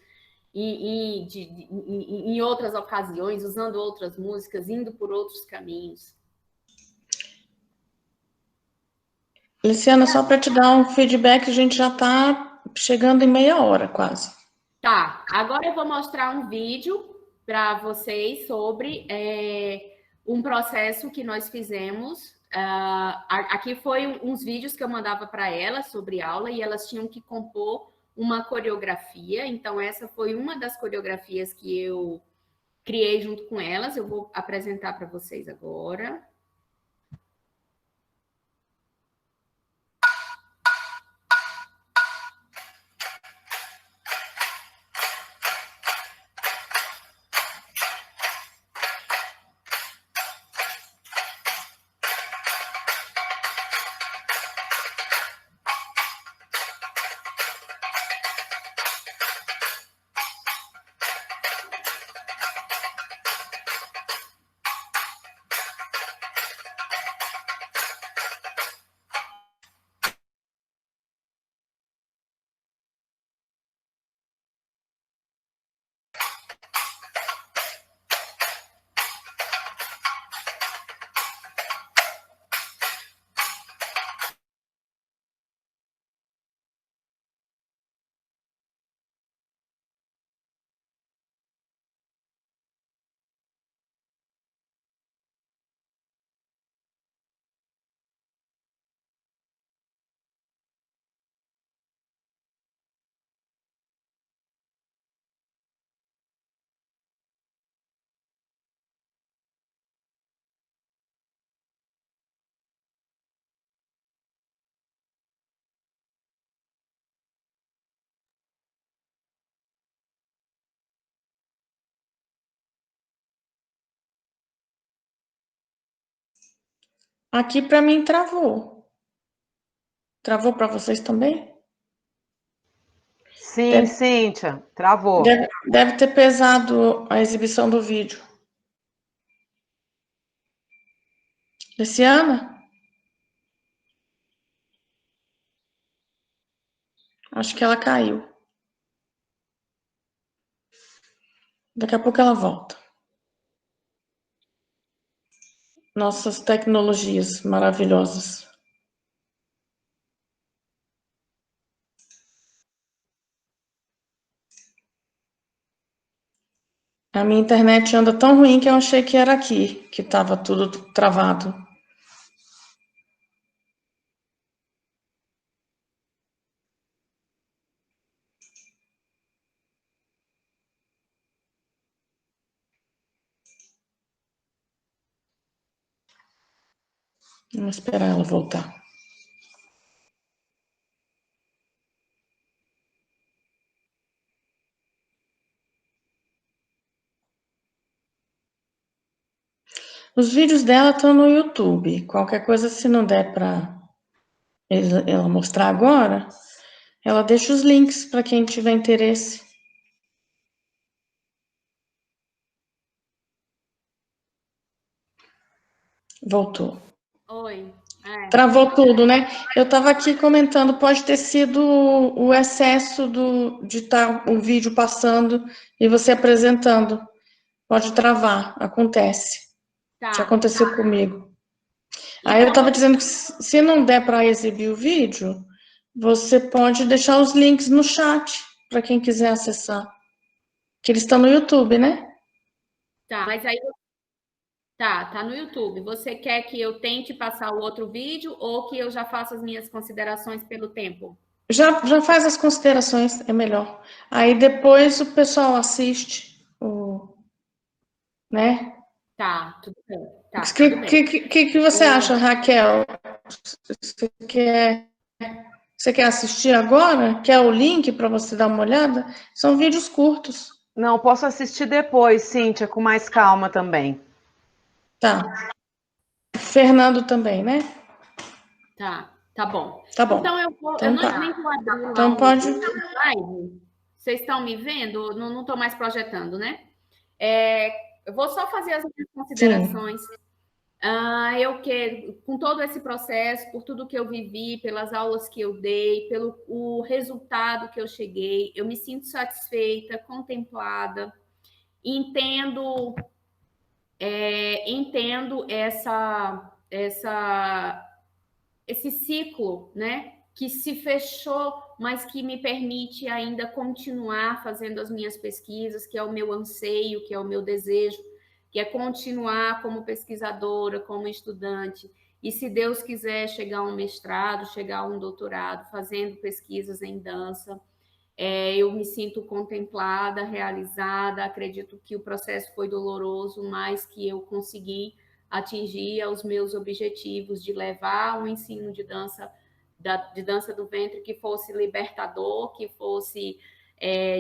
ocasiões, usando outras músicas, indo por outros caminhos.
Luciana, só para te dar um feedback, a gente já está chegando em meia hora, quase.
Tá, agora eu vou mostrar um vídeo para vocês sobre um processo que nós fizemos. Aqui foi uns vídeos que eu mandava para elas sobre aula e elas tinham que compor uma coreografia. Então, essa foi uma das coreografias que eu criei junto com elas. Eu vou apresentar para vocês agora.
Aqui para mim travou. Travou para vocês também?
Sim, Cíntia, travou.
Deve ter pesado a exibição do vídeo. Luciana? Acho que ela caiu. Daqui a pouco ela volta. Nossas tecnologias maravilhosas. A minha internet anda tão ruim que eu achei que era aqui, que estava tudo travado. Vamos esperar ela voltar. Os vídeos dela estão no YouTube. Qualquer coisa, se não der para ela mostrar agora, ela deixa os links para quem tiver interesse. Voltou.
Oi.
Travou tudo, né? Eu estava aqui comentando, pode ter sido o excesso de estar o vídeo passando e você apresentando. Pode travar, acontece.
Tá.
Já aconteceu comigo.
Então,
Aí eu estava dizendo que se não der para exibir o vídeo, você pode deixar os links no chat para quem quiser acessar. Que eles estão no YouTube, né?
Tá, mas aí tá no YouTube. Você quer que eu tente passar o outro vídeo ou que eu já faça as minhas considerações pelo tempo?
Já faz as considerações, é melhor. Aí depois o pessoal assiste, né?
Tá, tudo bem. Tá,
O
tudo bem.
que você acha, Raquel? Você quer assistir agora? Quer o link para você dar uma olhada? São vídeos curtos.
Não, posso assistir depois, Cíntia, com mais calma também.
Tá. Fernando também, né?
Tá bom.
Tá bom.
Então eu nem vou abrir lá
então pode.
live. Vocês estão me vendo? Não estou mais projetando, né? Eu vou só fazer as minhas considerações. Eu quero, com todo esse processo, por tudo que eu vivi, pelas aulas que eu dei, pelo o resultado que eu cheguei, eu me sinto satisfeita, contemplada, entendo essa esse ciclo, né, que se fechou, mas que me permite ainda continuar fazendo as minhas pesquisas, que é o meu anseio, que é o meu desejo, que é continuar como pesquisadora, como estudante, e se Deus quiser chegar a um mestrado, chegar a um doutorado, fazendo pesquisas em dança, eu me sinto contemplada, realizada, acredito que o processo foi doloroso, mas que eu consegui atingir os meus objetivos de levar um ensino de dança do ventre que fosse libertador, que fosse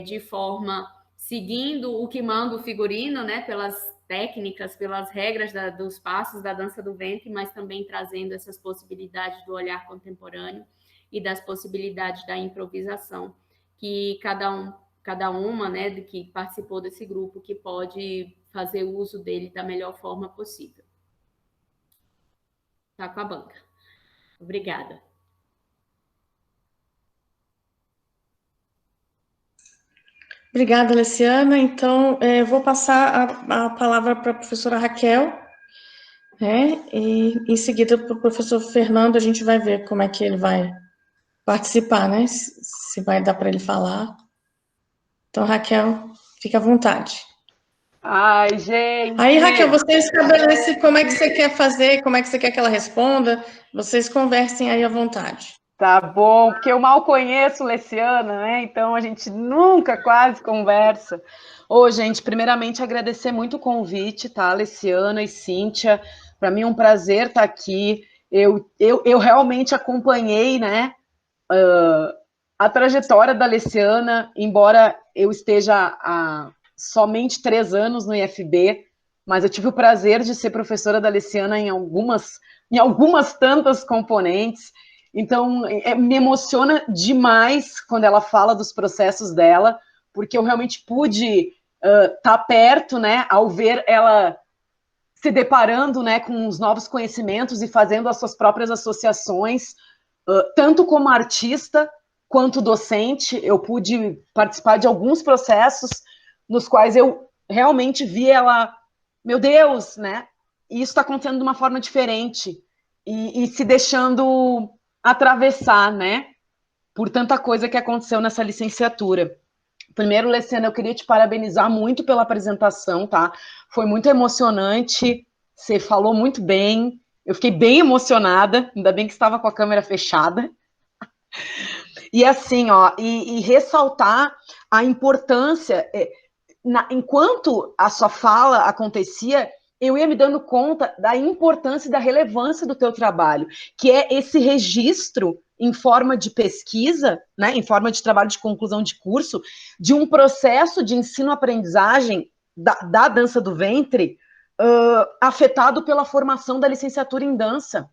de forma seguindo o que manda o figurino, né, pelas técnicas, pelas regras dos passos da dança do ventre, mas também trazendo essas possibilidades do olhar contemporâneo e das possibilidades da improvisação, que cada uma, né, que participou desse grupo, que pode fazer uso dele da melhor forma possível. Tá com a banca. Obrigada.
Obrigada, Leciana. Então, vou passar a palavra para a professora Raquel, né? E em seguida para o professor Fernando, a gente vai ver como é que ele vai participar, né? Se vai dar para ele falar. Então, Raquel, fica à vontade.
Ai, gente!
Aí, Raquel, você estabelece como é que você quer fazer, como é que você quer que ela responda. Vocês conversem aí à vontade.
Tá bom, porque eu mal conheço Leciana, né? Então a gente nunca quase conversa. Ô, gente, primeiramente agradecer muito o convite, tá? Leciana e Cíntia. Para mim é um prazer estar aqui. Eu realmente acompanhei, né, a trajetória da Leciana, embora eu esteja há somente 3 anos no IFB, mas eu tive o prazer de ser professora da Leciana em algumas tantas componentes. Então, me emociona demais quando ela fala dos processos dela, porque eu realmente pude estar perto, né, ao ver ela se deparando, né, com os novos conhecimentos e fazendo as suas próprias associações, tanto como artista quanto docente. Eu pude participar de alguns processos nos quais eu realmente vi ela, meu Deus, né, e isso está acontecendo de uma forma diferente e se deixando atravessar, né, por tanta coisa que aconteceu nessa licenciatura. Primeiro, Leciana, eu queria te parabenizar muito pela apresentação, tá? Foi muito emocionante, você falou muito bem, eu fiquei bem emocionada, ainda bem que estava com a câmera fechada. E assim, ó, e ressaltar a importância, enquanto a sua fala acontecia, eu ia me dando conta da importância e da relevância do teu trabalho, que é esse registro em forma de pesquisa, né, em forma de trabalho de conclusão de curso, de um processo de ensino-aprendizagem da dança do ventre, afetado pela formação da licenciatura em dança.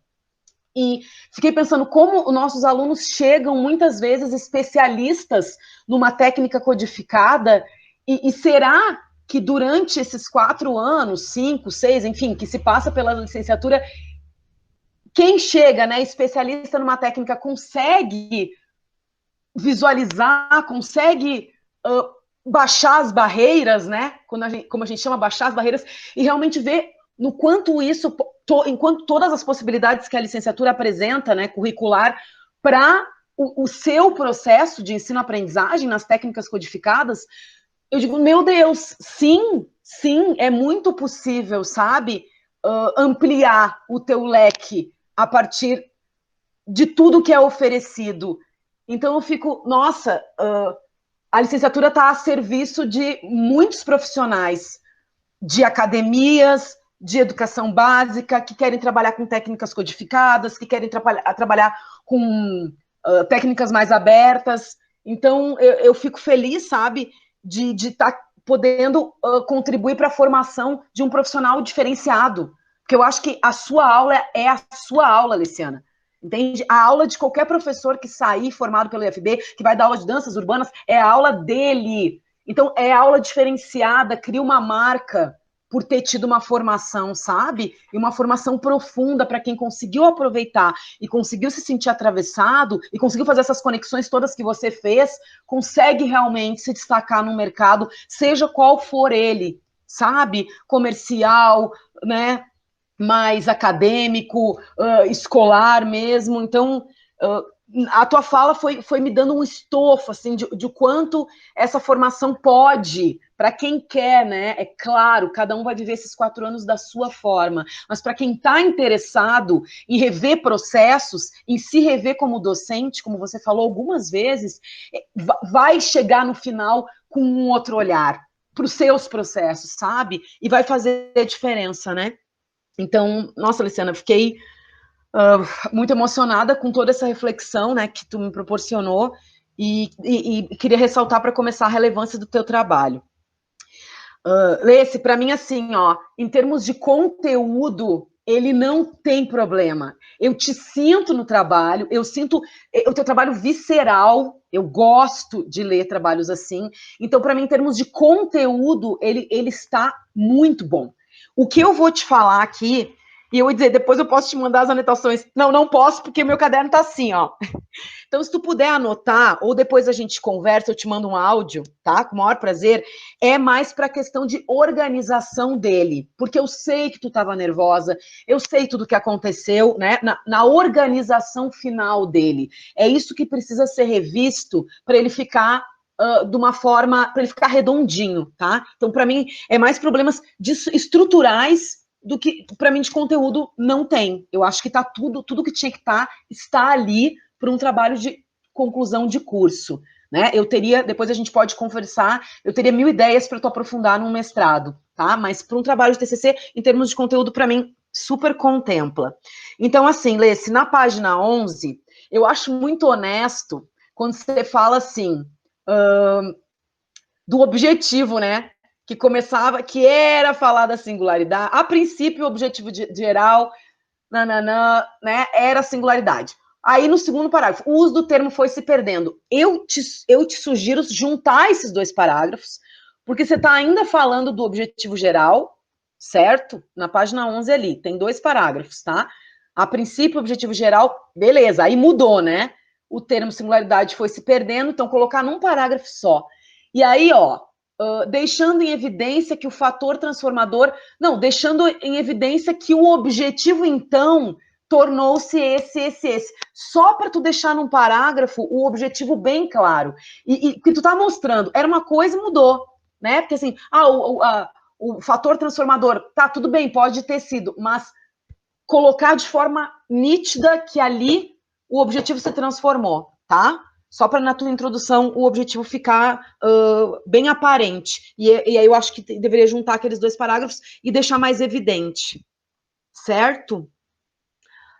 E fiquei pensando como os nossos alunos chegam muitas vezes especialistas numa técnica codificada, e será que durante esses 4 anos, 5, 6, enfim, que se passa pela licenciatura, quem chega, né, especialista numa técnica, consegue visualizar, consegue baixar as barreiras, né, como a gente chama, baixar as barreiras, e realmente ver no quanto isso, enquanto todas as possibilidades que a licenciatura apresenta, né, curricular, para o seu processo de ensino-aprendizagem nas técnicas codificadas, eu digo, meu Deus, sim, é muito possível, sabe, ampliar o teu leque a partir de tudo que é oferecido. Então eu fico, nossa, a licenciatura está a serviço de muitos profissionais, de academias, de educação básica, que querem trabalhar com técnicas codificadas, que querem trabalhar com técnicas mais abertas. Então, eu fico feliz, sabe, de estar podendo contribuir para a formação de um profissional diferenciado. Porque eu acho que a sua aula é a sua aula, Leciana. Entende? A aula de qualquer professor que sair formado pelo IFB, que vai dar aula de danças urbanas, é a aula dele. Então, é aula diferenciada, cria uma marca por ter tido uma formação, sabe? E uma formação profunda para quem conseguiu aproveitar e conseguiu se sentir atravessado e conseguiu fazer essas conexões todas que você fez, consegue realmente se destacar no mercado, seja qual for ele, sabe? Comercial, né? mais acadêmico, escolar mesmo. Então, a tua fala foi me dando um estofo, assim, de quanto essa formação pode, para quem quer, né? É claro, cada um vai viver esses 4 anos da sua forma, mas para quem está interessado em rever processos, em se rever como docente, como você falou algumas vezes, vai chegar no final com um outro olhar para os seus processos, sabe? E vai fazer a diferença, né? Então, nossa, Luciana, fiquei muito emocionada com toda essa reflexão, né, que tu me proporcionou e queria ressaltar para começar a relevância do teu trabalho. Lê-se, para mim, assim, ó, em termos de conteúdo, ele não tem problema. Eu te sinto no trabalho, eu sinto o teu trabalho visceral, eu gosto de ler trabalhos assim. Então, para mim, em termos de conteúdo, ele está muito bom. O que eu vou te falar aqui, e eu vou dizer, depois eu posso te mandar as anotações. Não, não posso, porque meu caderno tá assim, ó. Então, se tu puder anotar, ou depois a gente conversa, eu te mando um áudio, tá? Com o maior prazer. É mais para a questão de organização dele, porque eu sei que tu estava nervosa, eu sei tudo que aconteceu, né? Na organização final dele. É isso que precisa ser revisto para ele ficar de uma forma, para ele ficar redondinho, tá? Então, para mim, é mais problemas estruturais do que, para mim, de conteúdo não tem. Eu acho que tá tudo que tinha que estar, está ali para um trabalho de conclusão de curso, né? Eu teria, depois a gente pode conversar, eu teria 1000 ideias para tu aprofundar num mestrado, tá? Mas para um trabalho de TCC, em termos de conteúdo, para mim, super contempla. Então, assim, Lê, se na página 11, eu acho muito honesto quando você fala assim, do objetivo, né? Que começava, que era falar da singularidade. A princípio, o objetivo geral, nananã, né, era a singularidade. Aí, no segundo parágrafo, o uso do termo foi se perdendo. Eu te sugiro juntar esses 2 parágrafos, porque você está ainda falando do objetivo geral, certo? Na página 11 ali, tem 2 parágrafos, tá? A princípio, o objetivo geral, beleza, aí mudou, né? O termo singularidade foi se perdendo, então colocar num parágrafo só. E aí, ó, deixando em evidência que o fator transformador... Não, deixando em evidência que o objetivo, então, tornou-se esse. Só para tu deixar num parágrafo o objetivo bem claro. E que tu tá mostrando, era uma coisa e mudou, né? Porque assim, o fator transformador, tá, tudo bem, pode ter sido, mas colocar de forma nítida que ali o objetivo se transformou, tá? Só para na tua introdução o objetivo ficar bem aparente. E aí eu acho que deveria juntar aqueles 2 parágrafos e deixar mais evidente, certo?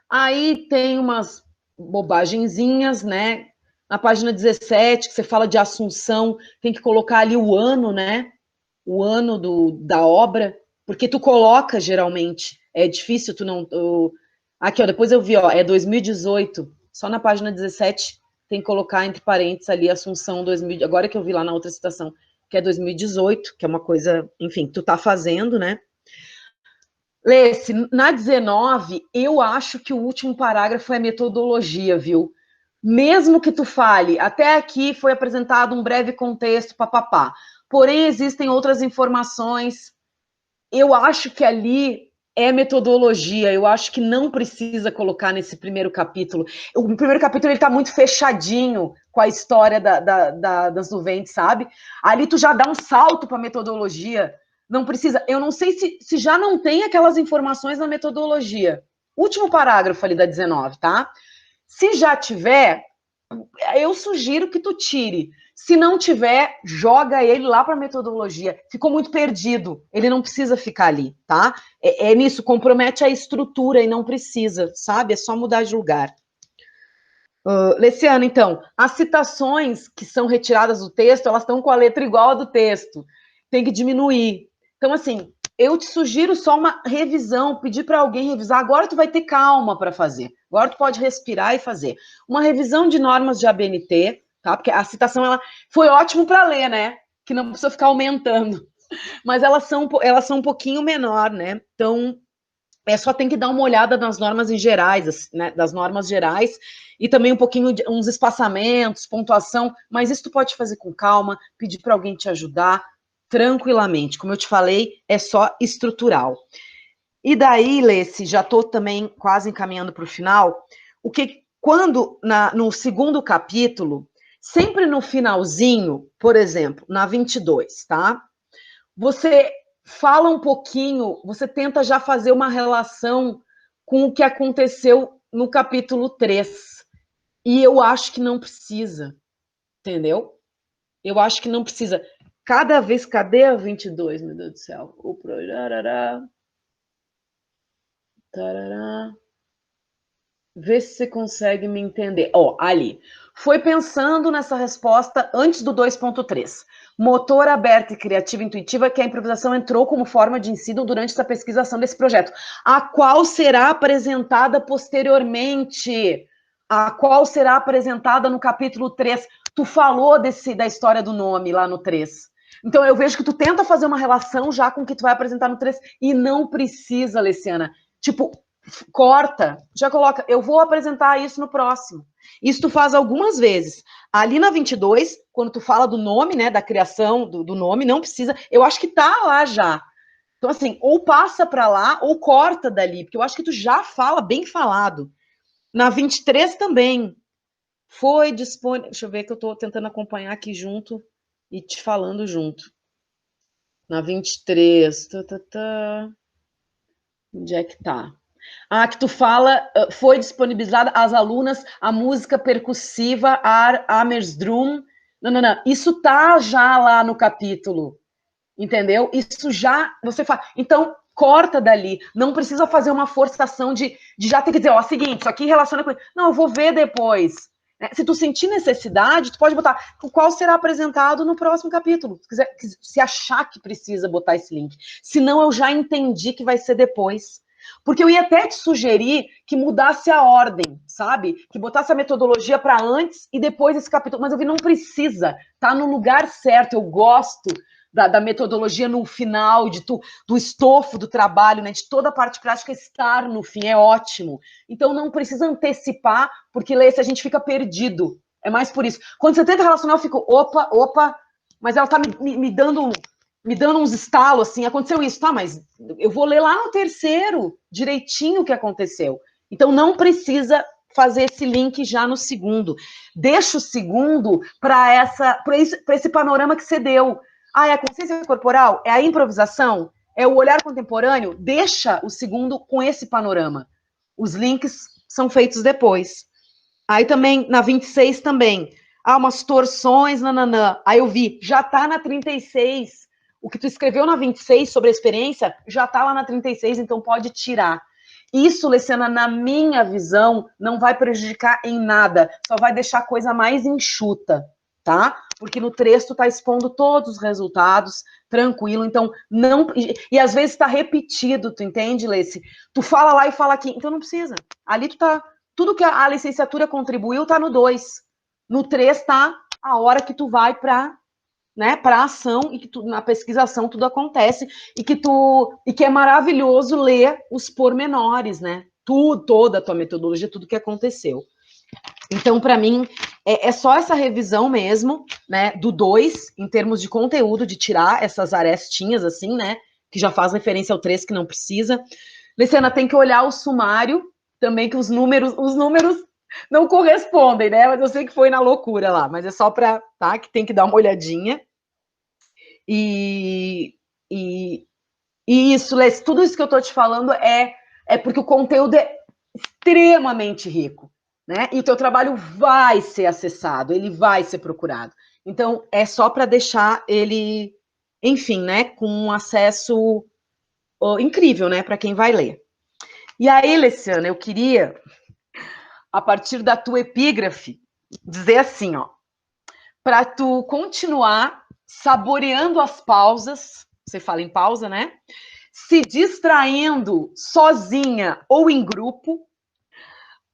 Aí tem umas bobagenzinhas, né? Na página 17, que você fala de Assunção, tem que colocar ali o ano, né? O ano da obra, porque tu coloca geralmente, é difícil tu não... Aqui, ó, depois eu vi, ó, é 2018, só na página 17 tem que colocar entre parênteses ali Assunção 2000, agora que eu vi lá na outra citação, que é 2018, que é uma coisa, enfim, tu tá fazendo, né? Lê-se, na 19, eu acho que o último parágrafo é metodologia, viu? Mesmo que tu fale, até aqui foi apresentado um breve contexto, papapá. Porém, existem outras informações. Eu acho que ali é metodologia. Eu acho que não precisa colocar nesse primeiro capítulo. O primeiro capítulo está muito fechadinho com a história das nuvens, sabe? Ali tu já dá um salto para metodologia. Não precisa. Eu não sei se já não tem aquelas informações na metodologia. Último parágrafo ali da 19, tá? Se já tiver, eu sugiro que tu tire. Se não tiver, joga ele lá para a metodologia. Ficou muito perdido. Ele não precisa ficar ali, tá? É nisso, compromete a estrutura e não precisa, sabe? É só mudar de lugar. Leciana, então, as citações que são retiradas do texto, elas estão com a letra igual a do texto. Tem que diminuir. Então, assim, eu te sugiro só uma revisão, pedir para alguém revisar. Agora tu vai ter calma para fazer. Agora tu pode respirar e fazer. Uma revisão de normas de ABNT, tá? Porque a citação, ela foi ótimo para ler, né? Que não precisa ficar aumentando. Mas elas são um pouquinho menor, né? Então, só tem que dar uma olhada nas normas em gerais, né? Das normas gerais, e também um pouquinho de uns espaçamentos, pontuação, mas isso tu pode fazer com calma, pedir para alguém te ajudar, tranquilamente. Como eu te falei, é só estrutural. E daí, Leci, já estou também quase encaminhando para o final, quando no segundo capítulo, sempre no finalzinho, por exemplo, na 22, tá? Você fala um pouquinho, você tenta já fazer uma relação com o que aconteceu no capítulo 3. E eu acho que não precisa, entendeu? Eu acho que não precisa. Cada vez, cadê a 22, meu Deus do céu? O tarará. Vê se você consegue me entender. Ó, ali. Foi pensando nessa resposta antes do 2.3. Motor aberto e criativa intuitiva que a improvisação entrou como forma de ensino durante essa pesquisação desse projeto, a qual será apresentada posteriormente. A qual será apresentada no capítulo 3. Tu falou da história do nome lá no 3. Então eu vejo que tu tenta fazer uma relação já com o que tu vai apresentar no 3 e não precisa, Leciana. Tipo, corta, já coloca, eu vou apresentar isso no próximo. Isso tu faz algumas vezes. Ali na 22, quando tu fala do nome, né, da criação do nome, não precisa, eu acho que tá lá já. Então, assim, ou passa para lá, ou corta dali, porque eu acho que tu já fala bem falado. Na 23 também, foi disponível, deixa eu ver que eu tô tentando acompanhar aqui junto e te falando junto. Na 23, onde é que tá? Ah, que tu fala, foi disponibilizada às alunas a música percussiva Amersdrum. Não. Isso tá já lá no capítulo, entendeu? Isso já, você fala. Então, corta dali. Não precisa fazer uma forçação de já ter que dizer, ó, seguinte, isso aqui relaciona com... Não, eu vou ver depois. Se tu sentir necessidade, tu pode botar o qual será apresentado no próximo capítulo. Se quiser, se achar que precisa botar esse link. Senão, eu já entendi que vai ser depois. Porque eu ia até te sugerir que mudasse a ordem, sabe? Que botasse a metodologia para antes e depois esse capítulo. Mas eu vi, não precisa. Tá no lugar certo. Eu gosto da metodologia no final, do estofo do trabalho, né? De toda a parte prática estar no fim. É ótimo. Então não precisa antecipar, porque lê, se a gente fica perdido. É mais por isso. Quando você tenta relacionar, eu fico, opa, mas ela tá me dando uns estalos, assim, aconteceu isso, tá, mas eu vou ler lá no terceiro, direitinho o que aconteceu. Então, não precisa fazer esse link já no segundo. Deixa o segundo para esse panorama que você deu. Ah, é a consciência corporal? É a improvisação? É o olhar contemporâneo? Deixa o segundo com esse panorama. Os links são feitos depois. Aí também, na 26 também. Ah, umas torções, nananã. Aí eu vi, já tá na 36. O que tu escreveu na 26 sobre a experiência já está lá na 36, então pode tirar. Isso, Leciana, na minha visão, não vai prejudicar em nada, só vai deixar a coisa mais enxuta, tá? Porque no 3 tu tá expondo todos os resultados, tranquilo, então não... E às vezes tá repetido, tu entende, Leci? Tu fala lá e fala aqui, então não precisa. Ali tu tá... Tudo que a licenciatura contribuiu tá no 2. No 3 tá a hora que tu vai para, né, para ação, e que na pesquisação tudo acontece, e que é maravilhoso ler os pormenores, né? Toda a tua metodologia, tudo que aconteceu. Então, para mim, é só essa revisão mesmo, né, do 2, em termos de conteúdo, de tirar essas arestinhas, assim, né, que já faz referência ao 3, que não precisa. Luciana, tem que olhar o sumário, também, que os números não correspondem, né? Mas eu sei que foi na loucura lá, mas é só para, tá? Que tem que dar uma olhadinha. E isso, Lê, tudo isso que eu tô te falando é porque o conteúdo é extremamente rico, né? E o teu trabalho vai ser acessado, ele vai ser procurado. Então, é só para deixar ele, enfim, né? Com um acesso incrível, né? Para quem vai ler. E aí, Leciana, eu queria, a partir da tua epígrafe, dizer assim, ó, para tu continuar saboreando as pausas, você fala em pausa, né? Se distraindo sozinha ou em grupo,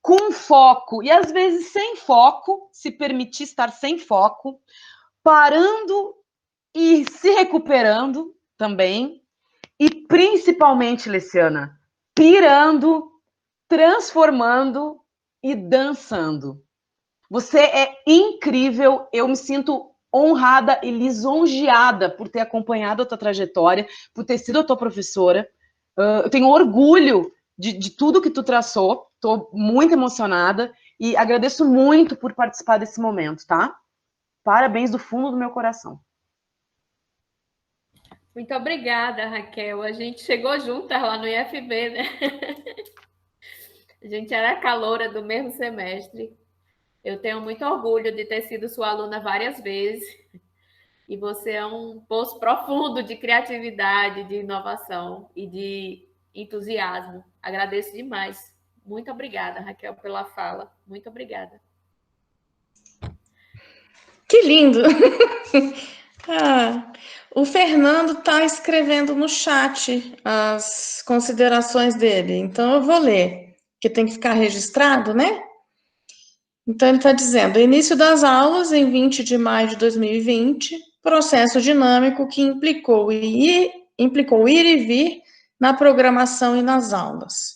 com foco e às vezes sem foco, se permitir estar sem foco, parando e se recuperando também, e principalmente, Leciana, pirando, transformando e dançando. Você é incrível, eu me sinto honrada e lisonjeada por ter acompanhado a tua trajetória, por ter sido a tua professora. Eu tenho orgulho de tudo que tu traçou, estou muito emocionada e agradeço muito por participar desse momento, tá? Parabéns do fundo do meu coração.
Muito obrigada, Raquel. A gente chegou juntas lá no IFB, né? A gente era caloura do mesmo semestre. Eu tenho muito orgulho de ter sido sua aluna várias vezes. E você é um poço profundo de criatividade, de inovação e de entusiasmo. Agradeço demais. Muito obrigada, Raquel, pela fala. Muito obrigada.
Que lindo! O Fernando está escrevendo no chat as considerações dele, então eu vou ler, que tem que ficar registrado, né? Então ele está dizendo, início das aulas em 20 de maio de 2020, processo dinâmico que implicou ir e vir na programação e nas aulas.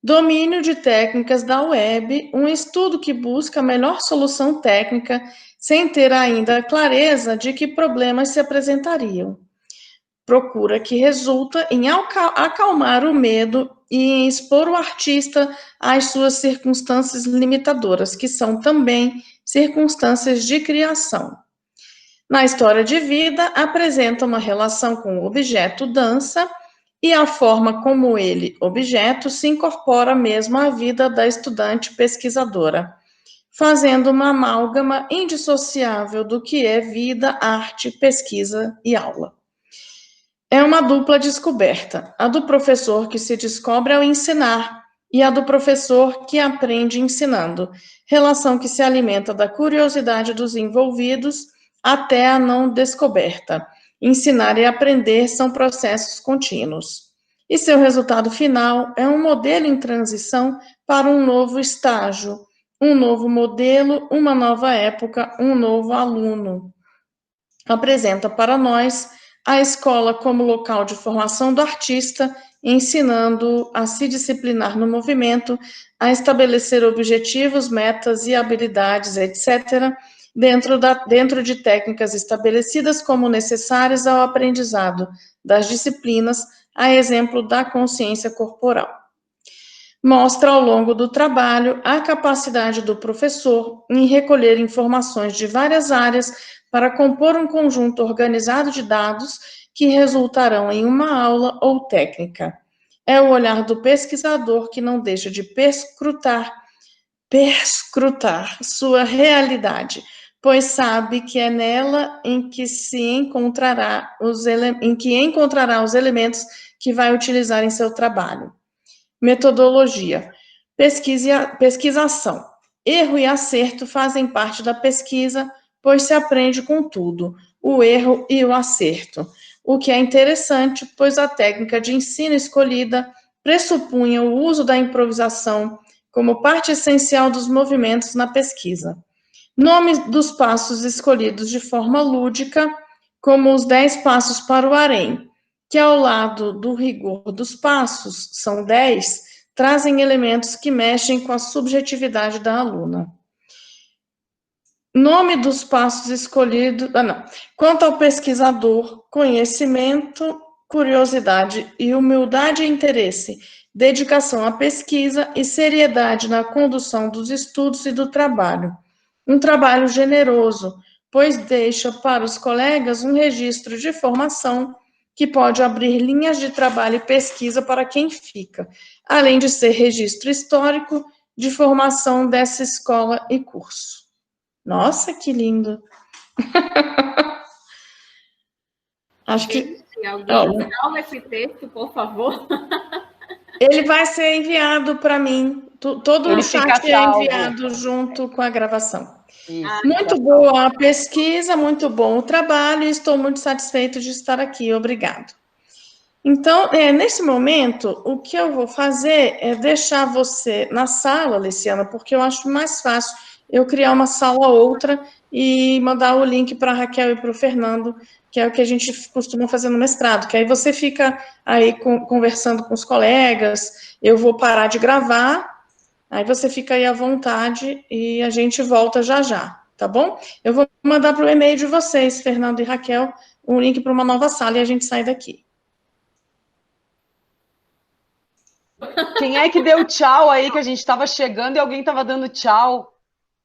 Domínio de técnicas da web, um estudo que busca a melhor solução técnica, sem ter ainda a clareza de que problemas se apresentariam. Procura que resulta em acalmar o medo e em expor o artista às suas circunstâncias limitadoras, que são também circunstâncias de criação. Na história de vida, apresenta uma relação com o objeto dança e a forma como ele, objeto, se incorpora mesmo à vida da estudante pesquisadora, fazendo uma amálgama indissociável do que é vida, arte, pesquisa e aula. É uma dupla descoberta, a do professor que se descobre ao ensinar e a do professor que aprende ensinando, relação que se alimenta da curiosidade dos envolvidos até a não descoberta. Ensinar e aprender são processos contínuos. E seu resultado final é um modelo em transição para um novo estágio, um novo modelo, uma nova época, um novo aluno. Apresenta para nós a escola como local de formação do artista, ensinando a se disciplinar no movimento, a estabelecer objetivos, metas e habilidades, etc., dentro de técnicas estabelecidas como necessárias ao aprendizado das disciplinas, a exemplo da consciência corporal. Mostra ao longo do trabalho a capacidade do professor em recolher informações de várias áreas para compor um conjunto organizado de dados que resultarão em uma aula ou técnica. É o olhar do pesquisador que não deixa de perscrutar sua realidade, pois sabe que é nela em que encontrará os elementos que vai utilizar em seu trabalho. Metodologia. Pesquisação. Erro e acerto fazem parte da pesquisa, pois se aprende com tudo, o erro e o acerto. O que é interessante, pois a técnica de ensino escolhida pressupunha o uso da improvisação como parte essencial dos movimentos na pesquisa. Nome dos passos escolhidos de forma lúdica, como os 10 passos para o harém, que ao lado do rigor dos passos, são 10, trazem elementos que mexem com a subjetividade da aluna. Nome dos passos escolhidos... Quanto ao pesquisador, conhecimento, curiosidade e humildade e interesse, dedicação à pesquisa e seriedade na condução dos estudos e do trabalho. Um trabalho generoso, pois deixa para os colegas um registro de formação que pode abrir linhas de trabalho e pesquisa para quem fica, além de ser registro histórico de formação dessa escola e curso. Nossa, que lindo! Acho que...
Alguém salva esse texto, por favor.
Ele vai ser enviado para mim. Todo o chat é enviado junto com a gravação. Muito boa a pesquisa, muito bom o trabalho, e estou muito satisfeito de estar aqui. Obrigado. Então, nesse momento, o que eu vou fazer é deixar você na sala, Luciana, porque eu acho mais fácil eu criar uma sala outra e mandar o link para a Raquel e para o Fernando, que é o que a gente costuma fazer no mestrado, que aí você fica aí conversando com os colegas, eu vou parar de gravar, aí você fica aí à vontade e a gente volta já já, tá bom? Eu vou mandar para o e-mail de vocês, Fernando e Raquel, um link para uma nova sala e a gente sai daqui.
Quem é que deu tchau aí, que a gente estava chegando e alguém estava dando tchau?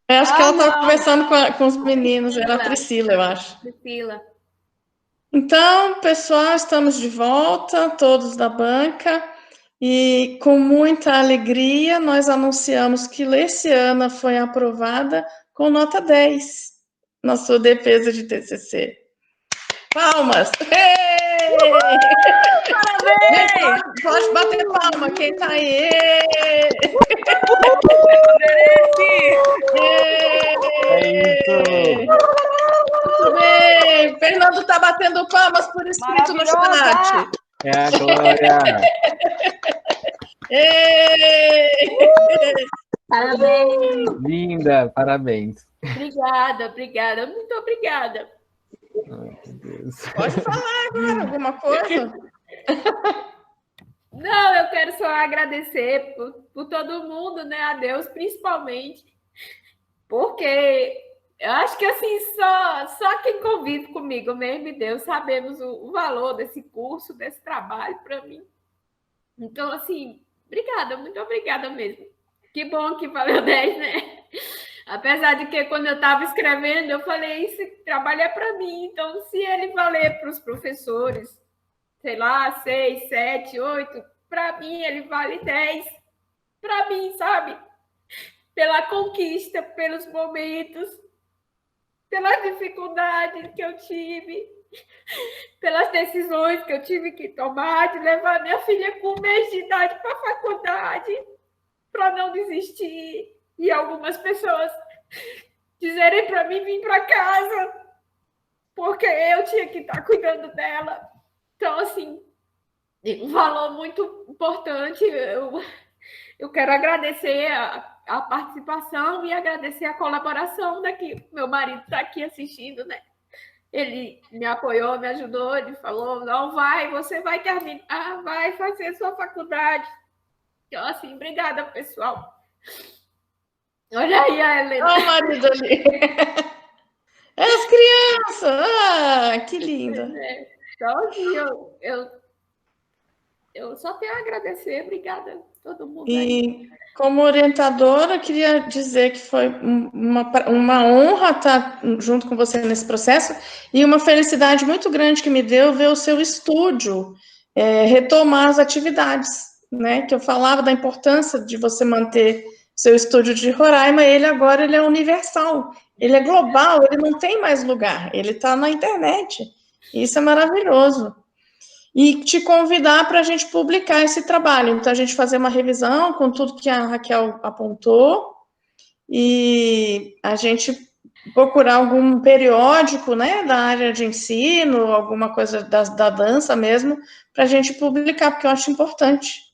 Eu acho que ela estava
não.
conversando com os meninos, era a Priscila, eu acho.
Priscila.
Então, pessoal, estamos de volta, todos da banca, e com muita alegria nós anunciamos que Leciana foi aprovada com nota 10 na sua defesa de TCC. Palmas!
Parabéns!
Pode bater palma, quem está aí? Muito bem! Fernando está batendo palmas por escrito no chat.
É a Glória!
Parabéns!
Linda, parabéns.
Obrigada, muito obrigada.
Ai, meu Deus.
Pode falar agora alguma coisa?
Não, eu quero só agradecer por todo mundo, né? A Deus, principalmente, porque eu acho que assim, só quem convive comigo mesmo e Deus sabemos o valor desse curso, desse trabalho para mim. Então, assim, obrigada, muito obrigada mesmo. Que bom que valeu 10, né? Apesar de que quando eu estava escrevendo, eu falei, esse trabalho é para mim, então se ele valer para os professores, sei lá, 6, 7, 8, para mim ele vale 10. Para mim, sabe? Pela conquista, pelos momentos, pelas dificuldades que eu tive, pelas decisões que eu tive que tomar, de levar minha filha com 1 mês de idade para a faculdade, para não desistir. E algumas pessoas dizerem para mim vir para casa, porque eu tinha que estar cuidando dela. Então, assim, um valor muito importante. Eu quero agradecer a participação e agradecer a colaboração daqui. Meu marido está aqui assistindo, né? Ele me apoiou, me ajudou, ele falou, não, você vai terminar, vai fazer sua faculdade. Então, assim, obrigada, pessoal. Olha aí a Helena.
Olha o marido ali. É as crianças. Ah, que linda.
Então, assim, eu só tenho a agradecer. Obrigada a todo mundo aí.
E como orientadora, queria dizer que foi uma honra estar junto com você nesse processo e uma felicidade muito grande que me deu ver o seu estúdio retomar as atividades, né? Que eu falava da importância de você manter seu estúdio de Roraima, ele é universal, ele é global, ele não tem mais lugar, ele está na internet. Isso é maravilhoso. E te convidar para a gente publicar esse trabalho. Então, a gente fazer uma revisão com tudo que a Raquel apontou e a gente procurar algum periódico, né, da área de ensino, alguma coisa da dança mesmo, para a gente publicar, porque eu acho importante.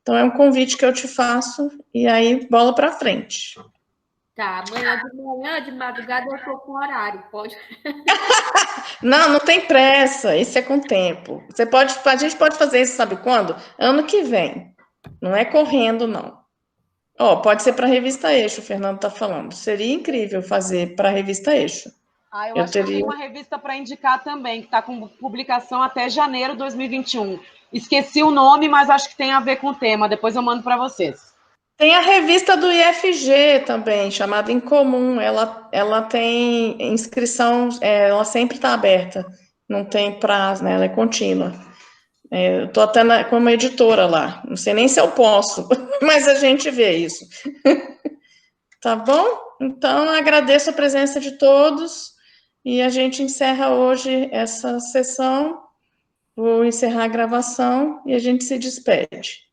Então, é um convite que eu te faço, e aí, bola para frente.
Tá, amanhã de madrugada eu estou com horário, pode?
Não tem pressa, isso é com tempo. A gente pode fazer isso, sabe quando? Ano que vem. Não é correndo, não. Pode ser para a Revista Eixo, o Fernando está falando. Seria incrível fazer para a Revista Eixo.
Eu acho que eu tenho uma revista para indicar também, que está com publicação até janeiro de 2021. Esqueci o nome, mas acho que tem a ver com o tema. Depois eu mando para vocês. Tem
a revista do IFG também, chamada Incomum. Ela tem inscrição, ela sempre está aberta. Não tem prazo, né? Ela é contínua. Eu estou até como editora lá. Não sei nem se eu posso, mas a gente vê isso. Tá bom? Então, agradeço a presença de todos e a gente encerra hoje essa sessão. Vou encerrar a gravação e a gente se despede.